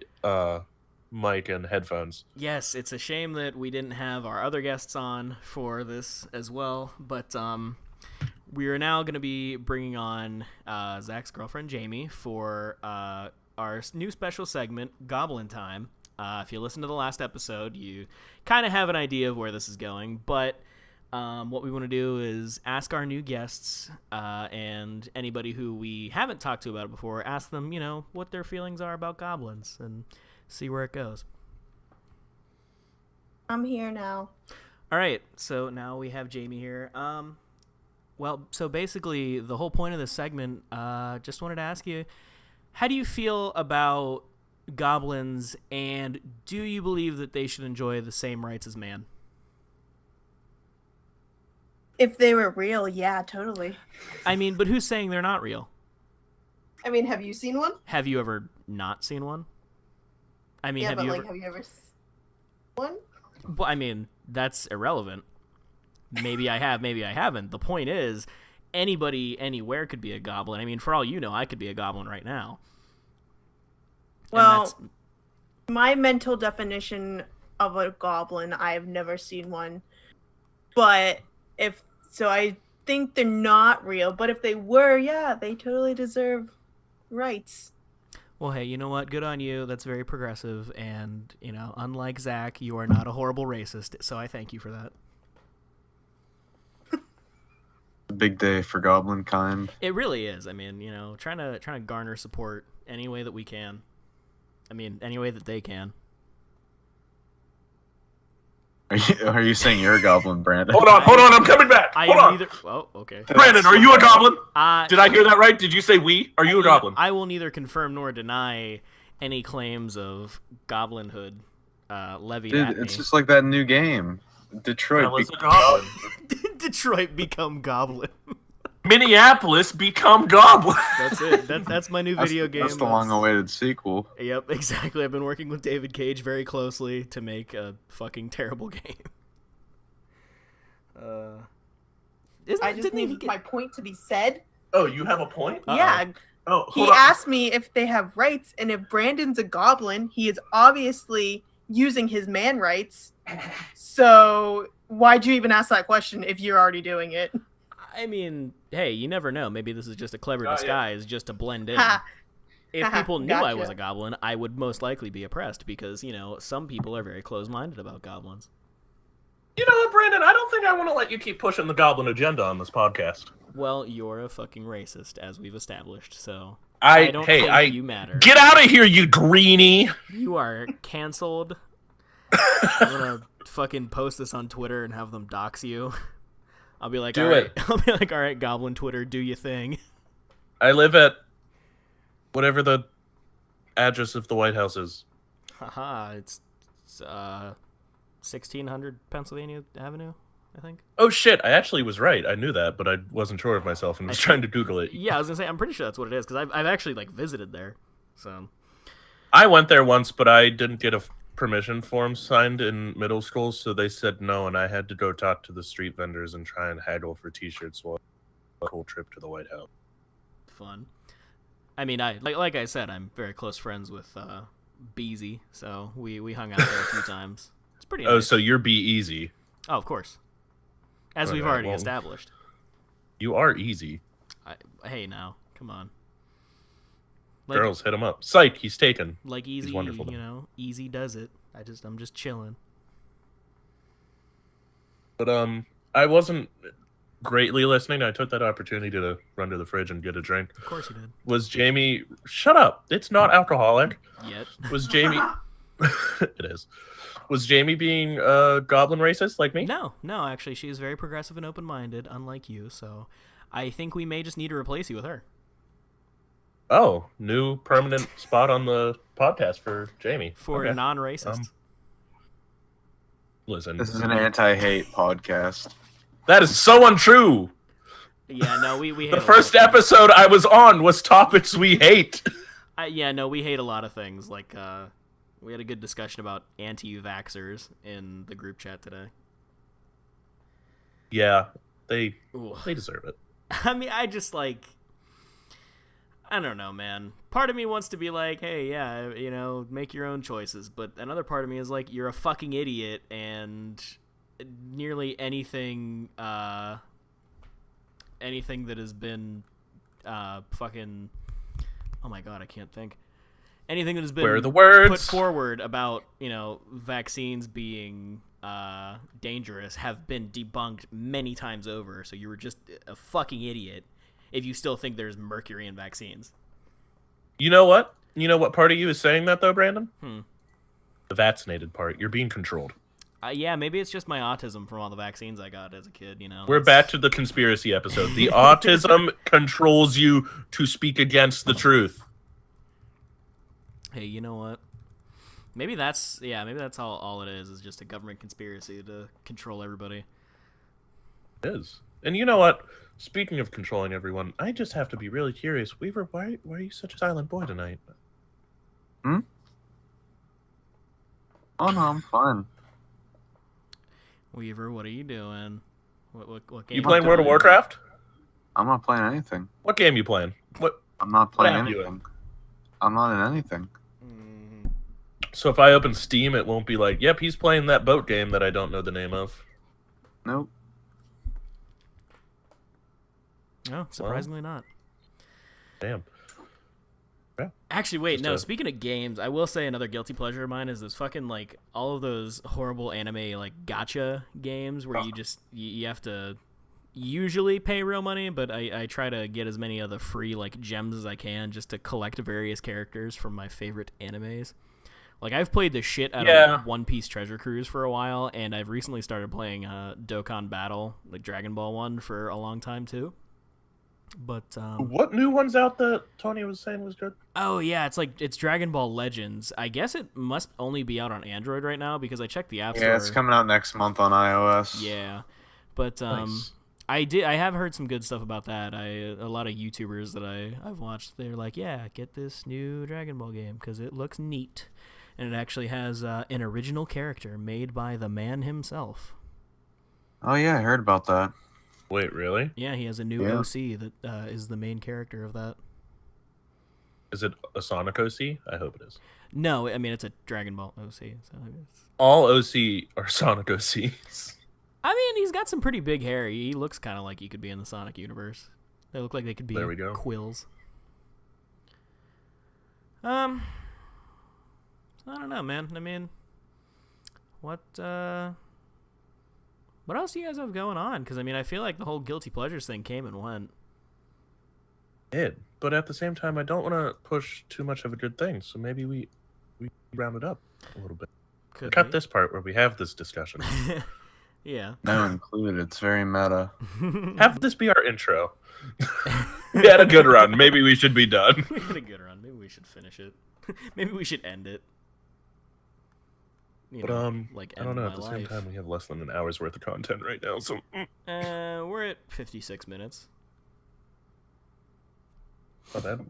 mic and headphones. Yes, it's a shame that we didn't have our other guests on for this as well, but we are now going to be bringing on Zach's girlfriend, Jamie, for our new special segment, Goblin Time. If you listen to the last episode, you kind of have an idea of where this is going, but what we want to do is ask our new guests and anybody who we haven't talked to about it before, ask them, what their feelings are about goblins and see where it goes. I'm here now. All right, so now we have Jamie here. Well, so basically the whole point of this segment, just wanted to ask you, how do you feel about goblins, and do you believe that they should enjoy the same rights as man? If they were real, yeah, totally. I mean, but who's saying they're not real? I mean, have you seen one? Have you ever not seen one? I mean, have you ever... have you ever seen one? Well, I mean, that's irrelevant. Maybe I have, maybe I haven't. The point is, anybody, anywhere could be a goblin. I mean, for all you know, I could be a goblin right now. Well, my mental definition of a goblin, I have never seen one. But I think they're not real. But if they were, yeah, they totally deserve rights. Well, hey, you know what? Good on you. That's very progressive. And, unlike Zach, you are not a horrible racist. So I thank you for that. Big day for goblin kind. It really is. I mean, trying to garner support any way that we can. I mean, any way that they can. Are you saying you're a goblin, Brandon? Hold on, I'm coming back. Hold on. Oh, okay. Brandon, are you a goblin? Did I hear that right? Did you say we? Are you a goblin? I will neither confirm nor deny any claims of goblinhood levied at me. It's just like that new game. Detroit was a goblin. Detroit become goblin. Minneapolis become goblin. That's it. That's my new video game. That's the long-awaited sequel. Yep, exactly. I've been working with David Cage very closely to make a fucking terrible game. Didn't need my point to be said. Oh, you have a point? Yeah. Oh, he asked me if they have rights, and if Brandon's a goblin, he is obviously using his man rights. So why'd you even ask that question if you're already doing it? I mean, hey, you never know. Maybe this is just a clever disguise just to blend in. Ha. If people knew I was Gotcha. a goblin, I would most likely be oppressed because, some people are very close-minded about goblins. You know what, Brandon? I don't think I want to let you keep pushing the goblin agenda on this podcast. Well, you're a fucking racist, as we've established, so I don't think you matter. Get out of here, you greenie! You are canceled. I'm gonna fucking post this on Twitter and have them dox you. I'll be like, Do all right. it. I'll be like, all right, Goblin Twitter, do your thing. I live at whatever the address of the White House is. Haha, it's 1600 Pennsylvania Avenue, I think. Oh shit, I actually was right. I knew that, but I wasn't sure of myself and was trying to Google it. Yeah, I was gonna say, I'm pretty sure that's what it is, because I've actually, visited there, so... I went there once, but I didn't get a permission form signed in middle school, so they said no, and I had to go talk to the street vendors and try and haggle for t-shirts while the whole trip to the White House. Fun. I mean, like I said, I'm very close friends with Beezy, so we hung out there a few times. It's pretty nice. Oh, so you're be easy. Oh, of course. As we've Alright, already well, established. You are easy. Hey, now, come on. Girls, hit him up. Psych, he's taken. Like Easy, He's wonderful. Easy does it. I'm just chilling. But I wasn't greatly listening. I took that opportunity to run to the fridge and get a drink. Of course you did. Was Jamie? Shut up! It's not alcoholic. Yet. Was Jamie? It is. Was Jamie being a goblin racist like me? No, actually, she is very progressive and open-minded, unlike you. So, I think we may just need to replace you with her. Oh, new permanent spot on the podcast for Jamie. For Okay. non-racist. Listen, This is an anti-hate podcast. that is so untrue. Yeah, no, we hate The a lot first of things. episode I was on was topics we hate. Yeah, no, we hate a lot of things. Like, we had a good discussion about anti-vaxxers in the group chat today. Yeah, they Ooh. deserve it. I mean, I don't know, man. Part of me wants to be like, hey, yeah, make your own choices. But another part of me is like, you're a fucking idiot, and nearly anything that has been fucking... Oh my god, I can't think. Anything that has been Where are the words? put forward about, vaccines being dangerous have been debunked many times over. So you were just a fucking idiot if you still think there's mercury in vaccines. You know what? You know what part of you is saying that, though, Brandon? Hmm. The vaccinated part. You're being controlled. Yeah, maybe it's just my autism from all the vaccines I got as a kid, We're back to the conspiracy episode. The autism controls you to speak against the truth. Hey, you know what? Maybe that's all it is just a government conspiracy to control everybody. It is. And you know what? Speaking of controlling everyone, I just have to be really curious. Weaver, why are you such a silent boy tonight? Oh no, I'm fine. Weaver, what are you doing? What game You playing World of doing? Warcraft? I'm not playing anything. What game you playing? What? I'm not playing app you anything. I'm not in anything. So if I open Steam, it won't be like, yep, he's playing that boat game that I don't know the name of. Nope. No, surprisingly not. Damn. Yeah. Actually, wait, Just no. a- Speaking of games, I will say another guilty pleasure of mine is those fucking all of those horrible anime gacha games where you have to usually pay real money, but I try to get as many of the free gems as I can just to collect various characters from my favorite animes. I've played the shit out of One Piece Treasure Cruise for a while, and I've recently started playing Dokkan Battle, Dragon Ball one, for a long time too. But What new one's out that Tony was saying was good? oh yeah, it's Dragon Ball Legends. I guess it must only be out on Android right now because I checked the App Store. Yeah, it's coming out next month on iOS. Yeah, but Nice. I have heard some good stuff about that. A lot of YouTubers that I've watched, they're like, yeah, get this new Dragon Ball game because it looks neat, and it actually has an original character made by the man himself. Oh yeah, I heard about that. Wait, really? Yeah, he has a new Yeah. OC that is the main character of that. Is it a Sonic OC? I hope it is. No, I mean it's a Dragon Ball OC. So All OC are Sonic OCs. I mean, he's got some pretty big hair. He looks kind of like he could be in the Sonic universe. They look like they could be There we go. quills. I don't know, man. I mean, what else do you guys have going on? Because I mean, I feel like the whole guilty pleasures thing came and went. But at the same time, I don't want to push too much of a good thing, so maybe we round it up a little bit. Cut this part where we have this discussion. Yeah. No included. It's very meta. Have this be our intro. We had a good run. Maybe we should be done. We had a good run. Maybe we should finish it. Maybe we should end it. You But know, like I don't know. end At the my same life. time, we have less than an hour's worth of content right now, so. We're at 56 minutes. Not bad.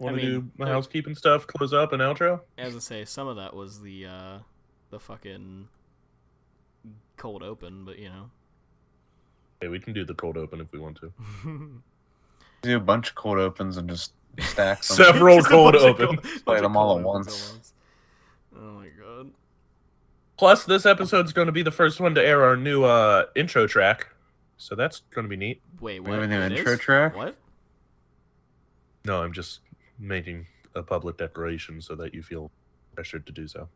Want to do the housekeeping stuff? Close up an outro. As I say, some of that was the fucking cold open, but you know. Hey, we can do the cold open if we want to. Do a bunch of cold opens and just stack them. Several Just a cold bunch of opens. Play bunch of them all cold at opens once. Oh my god. Plus, this episode's going to be the first one to air our new intro track, so that's going to be neat. Wait, We what? have a new It intro is? track? What? No, I'm just making a public declaration so that you feel pressured to do so.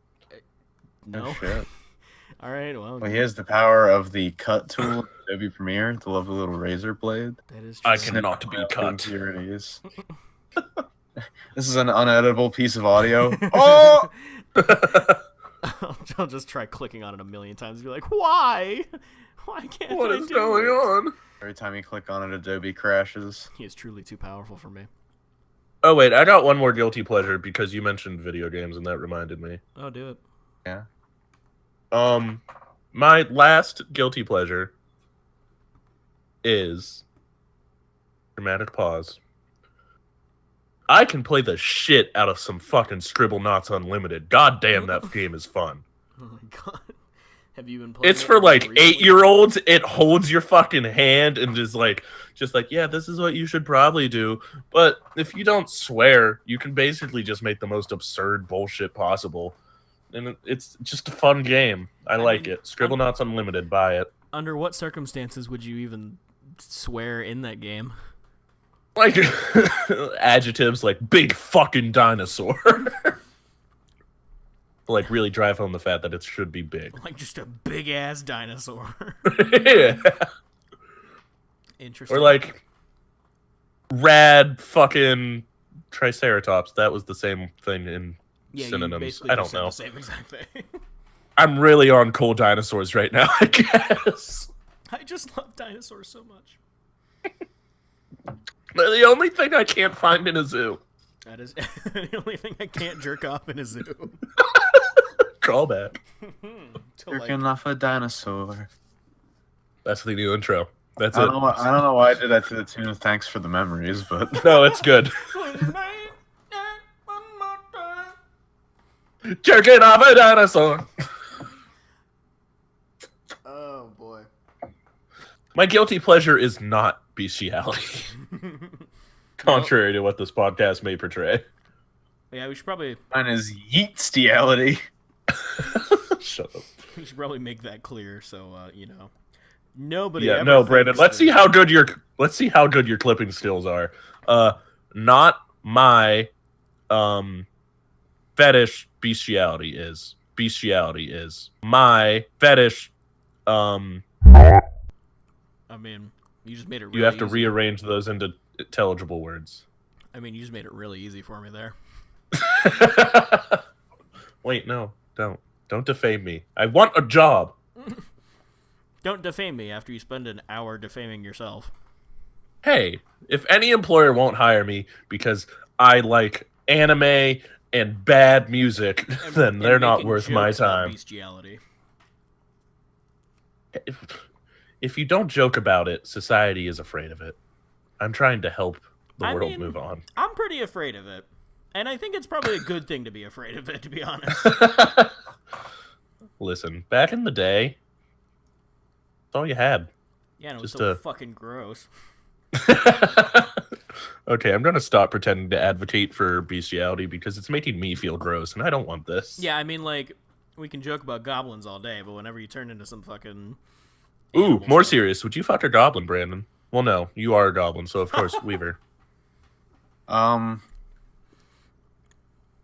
No. Oh, shit. All right. Well, Well, he has the power of the cut tool in Adobe Premiere, the lovely little razor blade. that is true. I cannot be cut. Impurities. This is an uneditable piece of audio. Oh! I'll just try clicking on it a million times and be like, why? Why can't What I is do going it? on? Every time you click on it, Adobe crashes. He is truly too powerful for me. Oh, wait, I got one more guilty pleasure because you mentioned video games and that reminded me. Oh, do it. Yeah. My last guilty pleasure is dramatic pause. I can play the shit out of some fucking Scribblenauts Unlimited. God damn, that game is fun. Oh my god. Have you been playing It's it for like recently? 8-year-olds. It holds your fucking hand and just like, yeah, this is what you should probably do. But if you don't swear, you can basically just make the most absurd bullshit possible. And it's just a fun game. I like mean, it. Scribblenauts Unlimited, buy it. Under what circumstances would you even swear in that game? Like adjectives like big fucking dinosaur. Like really drive home the fact that it should be big. Like just a big ass dinosaur. Yeah. Interesting. Or like rad fucking triceratops. That was the same thing in yeah, you synonyms. basically I just don't said know. the same exact thing. I'm really on cool dinosaurs right now, I guess. I just love dinosaurs so much. They're the only thing I can't find in a zoo. That is the only thing I can't jerk off in a zoo. Call back. Jerking off a dinosaur. That's the new intro. That's I it. don't know why I did that to the tune of Thanks for the Memories, but No, it's good. Jerking off a dinosaur. Oh boy. My guilty pleasure is not bestiality. Contrary to what this podcast may portray. Yeah, we should probably mine is yeetstiality. Shut up. we should probably make that clear so you know. Nobody Yeah, ever no, Brandon. thinks Let's that- see how good your clipping skills are. Not my fetish bestiality is. Bestiality is. My fetish I mean, you just made it really you have to easy. rearrange those into intelligible words. I mean, you just made it really easy for me there. Wait, no, don't defame me. I want a job. Don't defame me after you spend an hour defaming yourself. Hey, if any employer won't hire me because I like anime and bad music, then they're not making worth my jokes about time. Bestiality. If you don't joke about it, society is afraid of it. I'm trying to help the I world mean, move on. I'm pretty afraid of it. And I think it's probably a good thing to be afraid of it, to be honest. Listen, back in the day, that's all you had. Yeah, no, it's Just so a- fucking gross. Okay, I'm gonna stop pretending to advocate for bestiality because it's making me feel gross, and I don't want this. Yeah, I mean, like, we can joke about goblins all day, but whenever you turn into some fucking... Ooh, animals- more serious. Would you fuck a goblin, Brandon? Well, no, you are a goblin, so of course, Weaver.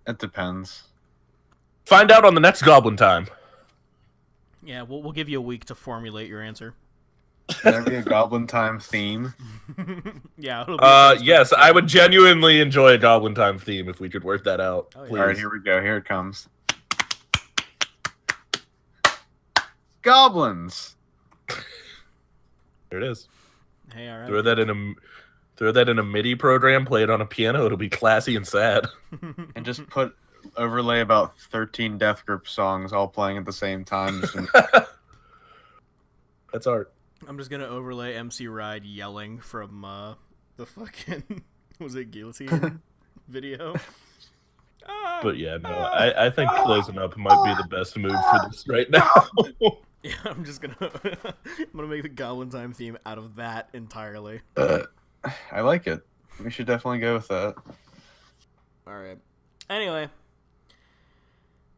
It depends. Find out on the next Goblin Time. Yeah, we'll give you a week to formulate your answer. Can there be a Goblin Time theme? Yeah. It'll be Yes, I would genuinely enjoy a Goblin Time theme if we could work that out. Oh, yeah. Please. All right, here we go. Here it comes. Goblins. There it is. Hey, all right. Throw that in a MIDI program, play it on a piano. It'll be classy and sad. And just overlay about 13 Death Grip songs all playing at the same time. That's art. I'm just gonna overlay MC Ride yelling from the fucking was it Guillotine video? But yeah, no, I think closing up might be the best move for this right now. Yeah, I'm gonna make the Goblin Time theme out of that entirely. I like it. We should definitely go with that. All right. Anyway,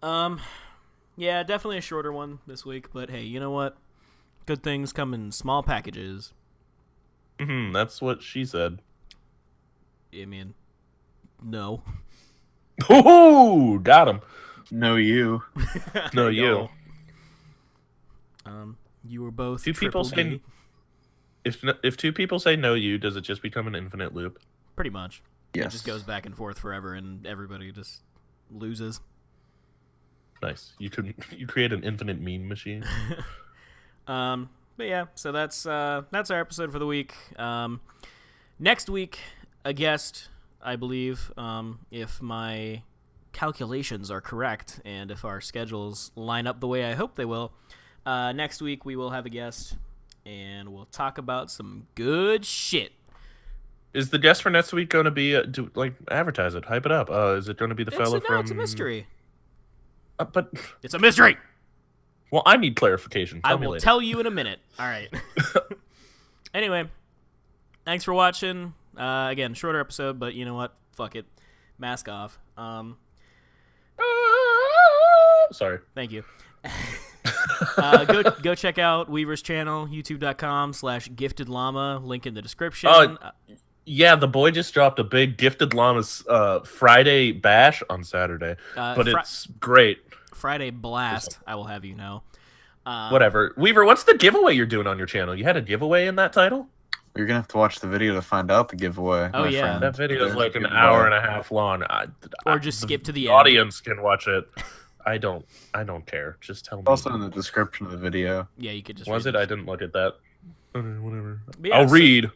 yeah, definitely a shorter one this week, but hey, you know what? Good things come in small packages. That's what she said. I mean, no. Ooh, got him. No, you. No, you. You were both Two people triple say- If two people say no, you, does it just become an infinite loop? pretty much. Yes. It just goes back and forth forever, and everybody just loses. Nice. You create an infinite meme machine. But yeah, so that's our episode for the week. Next week, a guest, I believe, if my calculations are correct, and if our schedules line up the way I hope they will. Next week we will have a guest, and we'll talk about some good shit. Is the guest for next week going to be advertise it, hype it up? Is it going to be the fellow from? It's a mystery. But It's a mystery. well, I need clarification. I Tell me will later. tell you in a minute. All right. Anyway, thanks for watching. Again, shorter episode, but you know what? Fuck it. Mask off. Sorry. Thank you. Go check out Weaver's channel, youtube.com/giftedllama. Link in the description. Yeah, the boy just dropped a big Gifted Llamas Friday bash on Saturday, but it's great. Friday blast, I will have you know. Whatever. Weaver, what's the giveaway you're doing on your channel? You had a giveaway in that title? You're gonna have to watch the video to find out the giveaway. Oh, my yeah. friend. That video is like an Giveaway. hour and a half long. Or just skip to the end. Audience can watch it. I don't care. Just tell me. Also in the description of the video. Yeah, you could just Was read it? I didn't look at that. Whatever. But yeah, I'll read.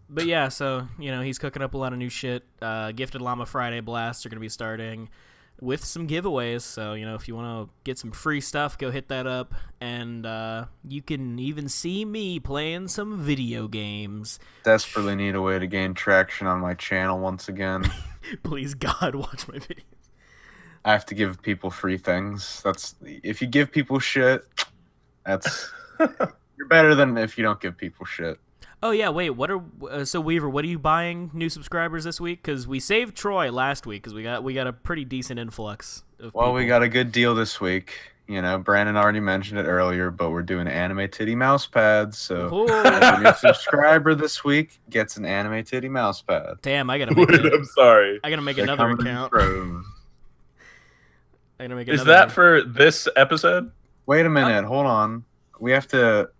But yeah, so, he's cooking up a lot of new shit. Gifted Llama Friday blasts are going to be starting with some giveaways. So, if you want to get some free stuff, go hit that up. And you can even see me playing some video games. Desperately need a way to gain traction on my channel once again. Please, God, watch my videos. I have to give people free things. If you give people shit, you're better than if you don't give people shit. Oh yeah, wait. So Weaver? What are you buying new subscribers this week? Because we saved Troy last week because we got a pretty decent influx of Well, we people. got a good deal this week. Brandon already mentioned it earlier, but we're doing anime titty mouse pads. So Ooh. every new subscriber this week gets an anime titty mouse pad. Damn, I gotta make I'm sorry. They another come in account. rows. I gotta make Is another. that for this episode? Wait a minute, hold on. We have to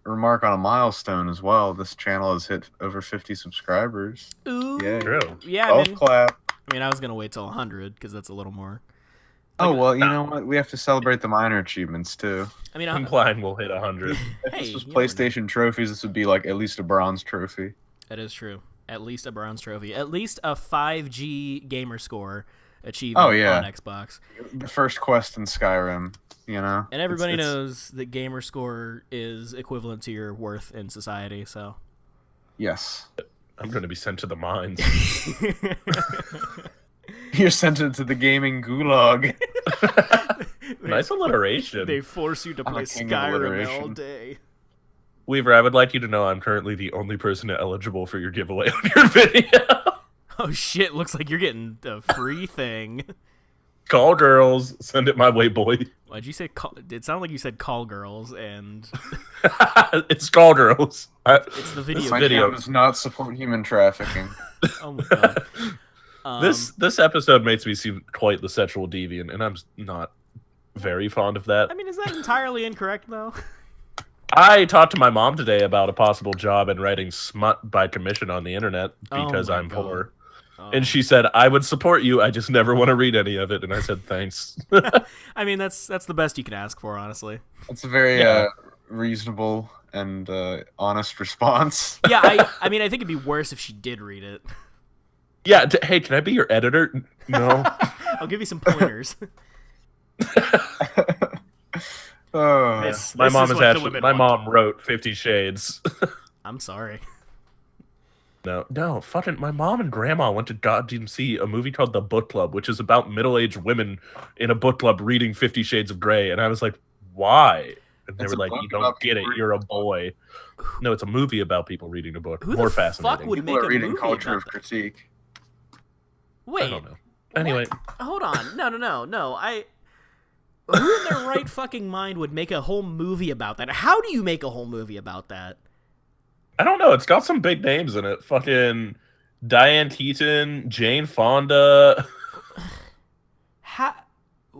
remark on a milestone as well. This channel has hit over 50 subscribers. Ooh. Yay. True. Yeah, Golf clap. I was gonna wait till 100 because that's a little more. Oh, well, you know what? We have to celebrate the minor achievements, too. I'm Implying we'll hit 100. If Hey, this was you never know. PlayStation trophies, this would be like at least a bronze trophy. That is true. At least a bronze trophy. At least a 5G gamer score achievement Oh, yeah. on Xbox. The first quest in Skyrim, And everybody It's- knows that gamer score is equivalent to your worth in society, so. Yes. I'm going to be sent to the mines. You're sent into the gaming gulag. Nice alliteration. They force you to I'm play a king of Skyrim all alliteration. day. Weaver, I would like you to know I'm currently the only person eligible for your giveaway on your video. Oh shit! Looks like you're getting a free thing. Call girls, send it my way, boy. Why'd you say call? It sounded like you said call girls, and It's call girls. it's the video. My video. video does not support human trafficking. Oh my god. This episode makes me seem quite the sexual deviant, and I'm not very fond of that. I mean, is that entirely incorrect though? I talked to my mom today about a possible job in writing smut by commission on the internet because my I'm God. poor. Oh. And she said, I would support you, I just never want to read any of it. And I said, thanks. I mean, that's the best you can ask for, honestly. That's a very Yeah. reasonable and honest response. Yeah, I mean, I think it'd be worse if she did read it. Yeah, hey, can I be your editor? No. I'll give you some pointers. Oh, This My is mom what is the actually, women my want. mom wrote 50 Shades. I'm sorry. No, fucking, my mom and grandma went to goddamn see a movie called The Book Club, which is about middle-aged women in a book club reading 50 Shades of Grey. And I was like, why? And they It's were a like, book you don't about get it, people you're a reading boy. No, it's a movie about people reading a book. Who More the fuck fascinating. would people make are a reading movie culture about of that? critique. Wait, I don't know. Anyway, hold on. No. Who in their right fucking mind would make a whole movie about that? How do you make a whole movie about that? I don't know. It's got some big names in it. Fucking Diane Keaton, Jane Fonda. How?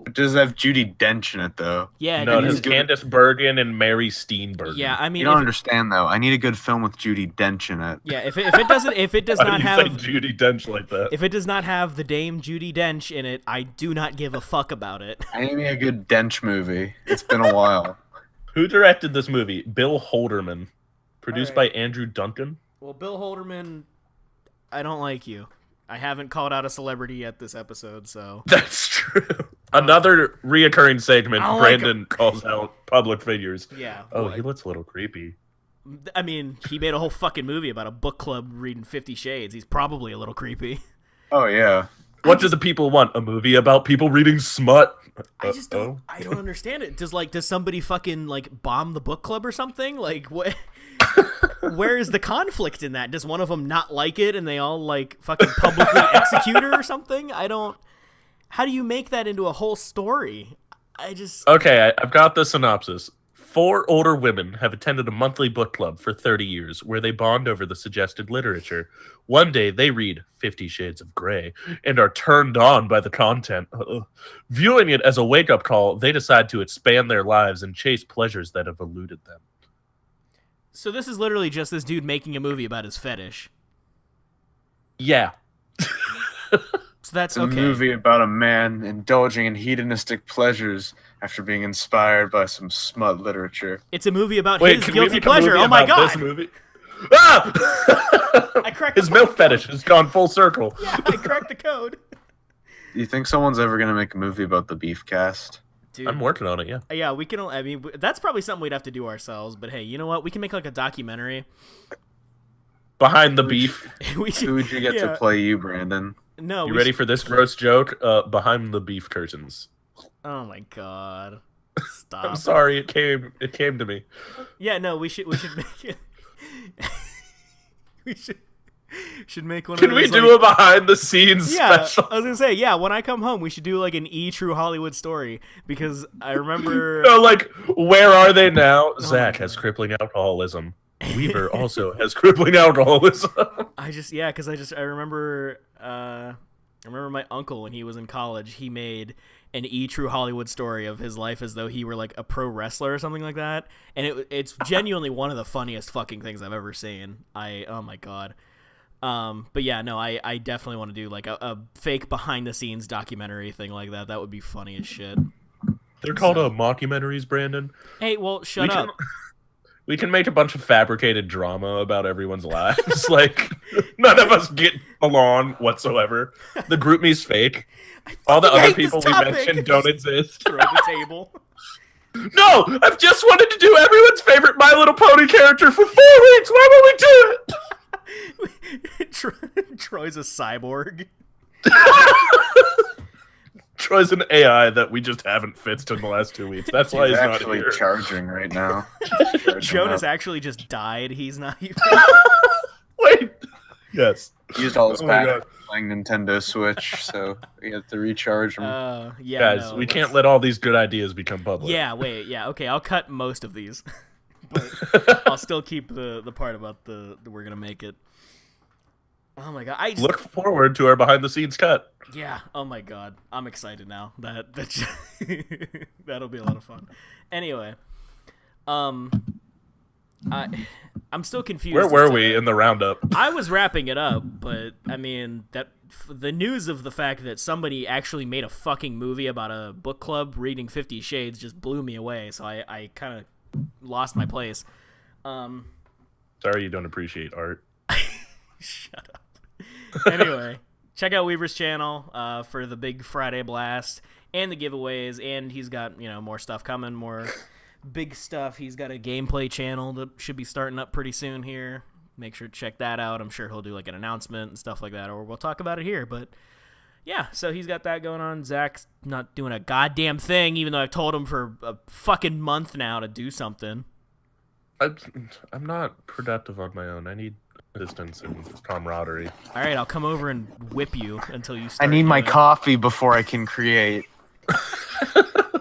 It does have Judi Dench in it, though. Yeah, No, it dude, has Candace Bergen and Mary Steenburgen. yeah. I mean, You don't if, understand, though. I need a good film with Judi Dench in it. yeah. If it does Why not do you have say Judi Dench like that? if it does not have the Dame Judi Dench in it, I do not give a fuck about it. I need me a good Dench movie. It's been a while. Who directed this movie? Bill Holderman. Produced All right. by Andrew Duncan. Well, Bill Holderman, I don't like you. I haven't called out a celebrity yet this episode, so That's true. Another reoccurring segment. I don't like Brandon calls out public figures. yeah. Oh, well, he looks a little creepy. I mean, he made a whole fucking movie about a book club reading 50 Shades. He's probably a little creepy. Oh, yeah. What do the people want? A movie about people reading smut? I just don't. I don't understand it. Does somebody fucking like bomb the book club or something? Like what? Where is the conflict in that? Does one of them not like it and they all like fucking publicly execute her or something? I don't. How do you make that into a whole story? I just. Okay, I've got the synopsis. 4 older women have attended a monthly book club for 30 years where they bond over the suggested literature. One day, they read 50 Shades of Grey and are turned on by the content. Viewing it as a wake-up call, they decide to expand their lives and chase pleasures that have eluded them. So this is literally just this dude making a movie about his fetish. Yeah. So that's It's a okay. movie about a man indulging in hedonistic pleasures after being inspired by some smut literature. It's a movie about Wait, his can we guilty make a pleasure. movie Oh my about god! this movie? Ah! I cracked His the milk fetish has gone full circle. Yeah, I cracked the code. Do you think someone's ever going to make a movie about the Beefcast? Dude, I'm working on it, yeah. yeah, we can. I mean, that's probably something we'd have to do ourselves. But hey, you know what? We can make like a documentary. Behind the beef. We should, Who would you get yeah. to play you, Brandon? No, You we ready should- for this gross joke? Behind the beef curtains. Oh my god! Stop. I'm sorry, it came to me. Yeah, no, we should make it. we should make one. Can of we those, do like, a behind the scenes Yeah, special? I was gonna say, yeah. When I come home, we should do like an True Hollywood story because I remember. No, like, where are they now? Zach God. has crippling alcoholism. Weaver also has crippling alcoholism. I remember my uncle when he was in college. He made an True Hollywood story of his life as though he were like a pro wrestler or something like that, and it's genuinely one of the funniest fucking things I've ever seen. Oh my god. But yeah, no, I definitely want to do like a fake behind the scenes documentary thing like that. That would be funny as shit. They're called mockumentaries, Brandon. Hey, well, shut up. We can make a bunch of fabricated drama about everyone's lives. Like, none of us get along whatsoever. The group me's fake. All the fucking other hate this people we topic. mentioned don't exist. Throw the table. No, I've just wanted to do everyone's favorite My Little Pony character for 4 weeks. Why won't we do it? Troy's a cyborg. Troy's an AI that we just haven't fixed in the last 2 weeks. That's why He's he's not actually here. charging right now. Jonas actually just died. He's not even. Wait. Yes. Used all his Oh my battery God. playing Nintendo Switch, so we have to recharge him. Yeah, Guys, no, we that's- can't let all these good ideas become public. Yeah, wait, yeah, okay, I'll cut most of these, but I'll still keep the part about the we're gonna make it. Oh my god, I just, Look forward to our behind the scenes cut. yeah. Oh my god, I'm excited now. That'll be a lot of fun. Anyway, I'm still confused. Where as were to- we in the roundup? I was wrapping it up, but I mean the news of the fact that somebody actually made a fucking movie about a book club reading 50 Shades just blew me away. So I kind of lost my place. Sorry you don't appreciate art. Shut up. Anyway, check out Weaver's channel for the big Friday blast and the giveaways, and he's got more stuff coming, more big stuff. He's got a gameplay channel that should be starting up pretty soon here. Make sure to check that out. I'm sure he'll do like an announcement and stuff like that, or we'll talk about it here. But yeah, so he's got that going on. Zach's not doing a goddamn thing, even though I've told him for a fucking month now to do something. I'm not productive on my own. I need assistance and camaraderie. All right, I'll come over and whip you until you I start. need my doing it. coffee before I can create.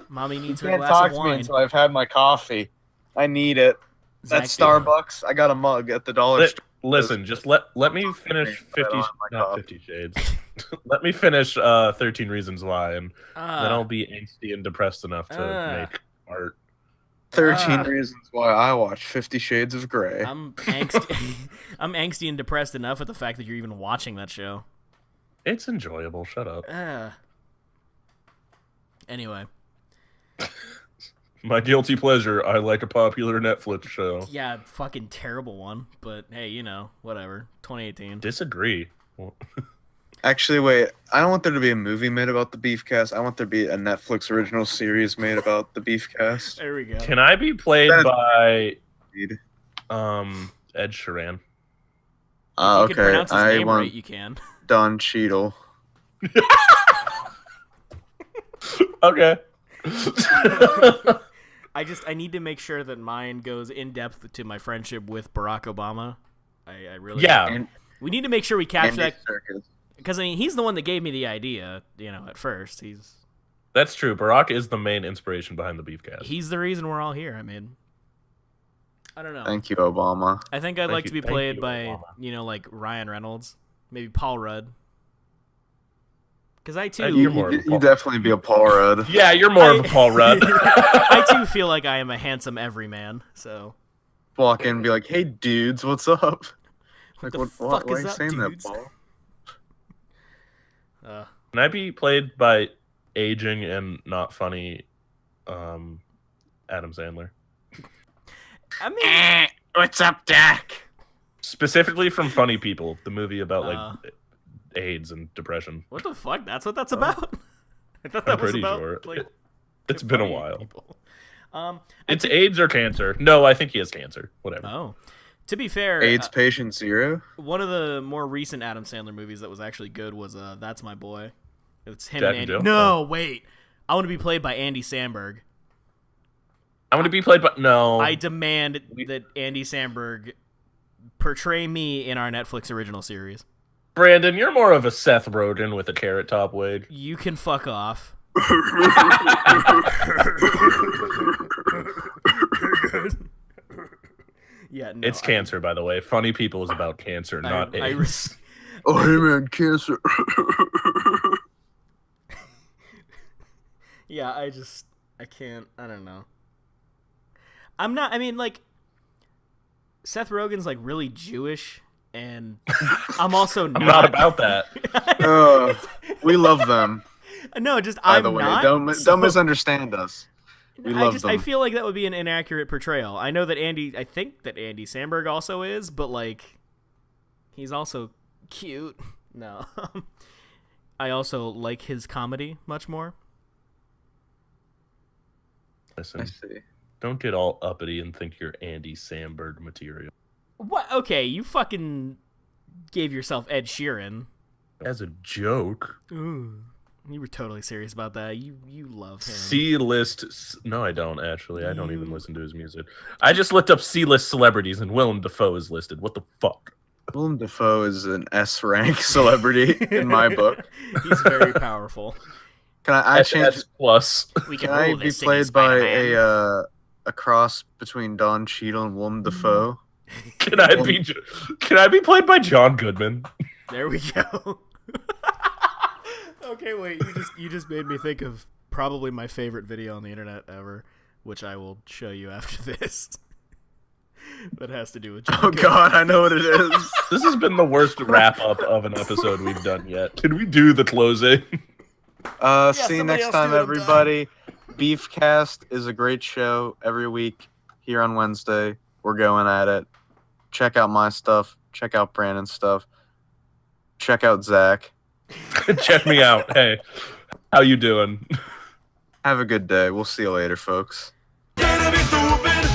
Mommy needs You her can't glass talk of to me wine. until I've had my coffee. I need it. That's Zach, Starbucks. I got a mug at the dollar store. Listen, just let me finish I don't 50 have my not coffee. 50 Shades. Let me finish 13 Reasons Why, and then Ah. I'll be angsty and depressed enough to make art. 13 Ah. reasons why I watch 50 Shades of Grey. I'm angsty. I'm angsty and depressed enough at the fact that you're even watching that show. It's enjoyable. Shut up. Anyway, My guilty pleasure. I like a popular Netflix show. yeah, fucking terrible one. But hey, whatever. 2018. Disagree. Actually, wait. I don't want there to be a movie made about the Beefcast. I want there to be a Netflix original series made about the Beefcast. There we go. Can I be played That is- by Indeed. Ed Sheeran? If you could Okay, pronounce his I name want right, you can. Don Cheadle. Okay. I need to make sure that mine goes in depth to my friendship with Barack Obama. I really Yeah. And We need to make sure we capture Andy that Serkis. because he's the one that gave me the idea. At first That's true. Barack is the main inspiration behind the Beefcast. he's the reason we're all here. I mean, I don't know. Thank you, Obama. I think I'd Thank like you- to be thank played you, by, Obama. like Ryan Reynolds, maybe Paul Rudd. Because I too, You're more of a You Paul. definitely be a Paul Rudd. Yeah, you're more of a Paul Rudd. I too feel like I am a handsome everyman. So Walk in and be like, "Hey, dudes, what's up?" Like, the what? fuck Why is are you up, saying dudes? that, Paul? Can I be played by aging and not funny Adam Sandler? I mean, What's up, Dak? Specifically from Funny People, the movie about Uh. AIDS and depression. what the fuck? That's what that's about. I thought I'm that was pretty about sure. like. It's been a funny while. people. I It's think- AIDS or cancer. No, I think he has cancer. Whatever. Oh, to be fair, AIDS patient zero. one of the more recent Adam Sandler movies that was actually good was That's My Boy. It's him Jack and and Andy. Jill? No, wait. I want to be played by Andy Samberg. I'm gonna be played by no. I demand that Andy Samberg portray me in our Netflix original series. Brandon, you're more of a Seth Rogen with a carrot top wig. You can fuck off. Yeah, no. It's cancer, by the way. Funny People is about cancer, not I AIDS. Oh, hey man, cancer. Yeah, I can't. I don't know. I'm not. I mean, like, Seth Rogen's like really Jewish, and I'm also I'm not about that. We love them. No, just By I'm the way, not. don't so- misunderstand us. We love I them. feel like that would be an inaccurate portrayal. I know that I think that Andy Samberg also is, but like, he's also cute. No, I also like his comedy much more. Listen, I see. don't get all uppity and think you're Andy Samberg material. What? Okay, you fucking gave yourself Ed Sheeran. As a joke. Ooh. You were totally serious about that. You love him. C-list. No, I don't actually. I don't even listen to his music. I just looked up C-list celebrities, and Willem Dafoe is listed. What the fuck? Willem Dafoe is an S-rank celebrity in my book. He's very powerful. Can I change? SS plus. We Can can I rule be this city, played by Spider-Man. a cross between Don Cheadle and Willem Dafoe? Can I be played by John Goodman? There we go. Okay, wait. You just made me think of probably my favorite video on the internet ever, which I will show you after this. That has to do with John Goodman. God, I know what it is. This has been the worst wrap up of an episode we've done yet. Can we do the closing? See you somebody next else time, do it, I'm everybody. Beefcast is a great show every week here on Wednesday. We're going at it. Check out my stuff. Check out Brandon's stuff. Check out Zach. Check me out. Hey, how you doing? Have a good day. We'll see you later, folks. Gonna be stupid.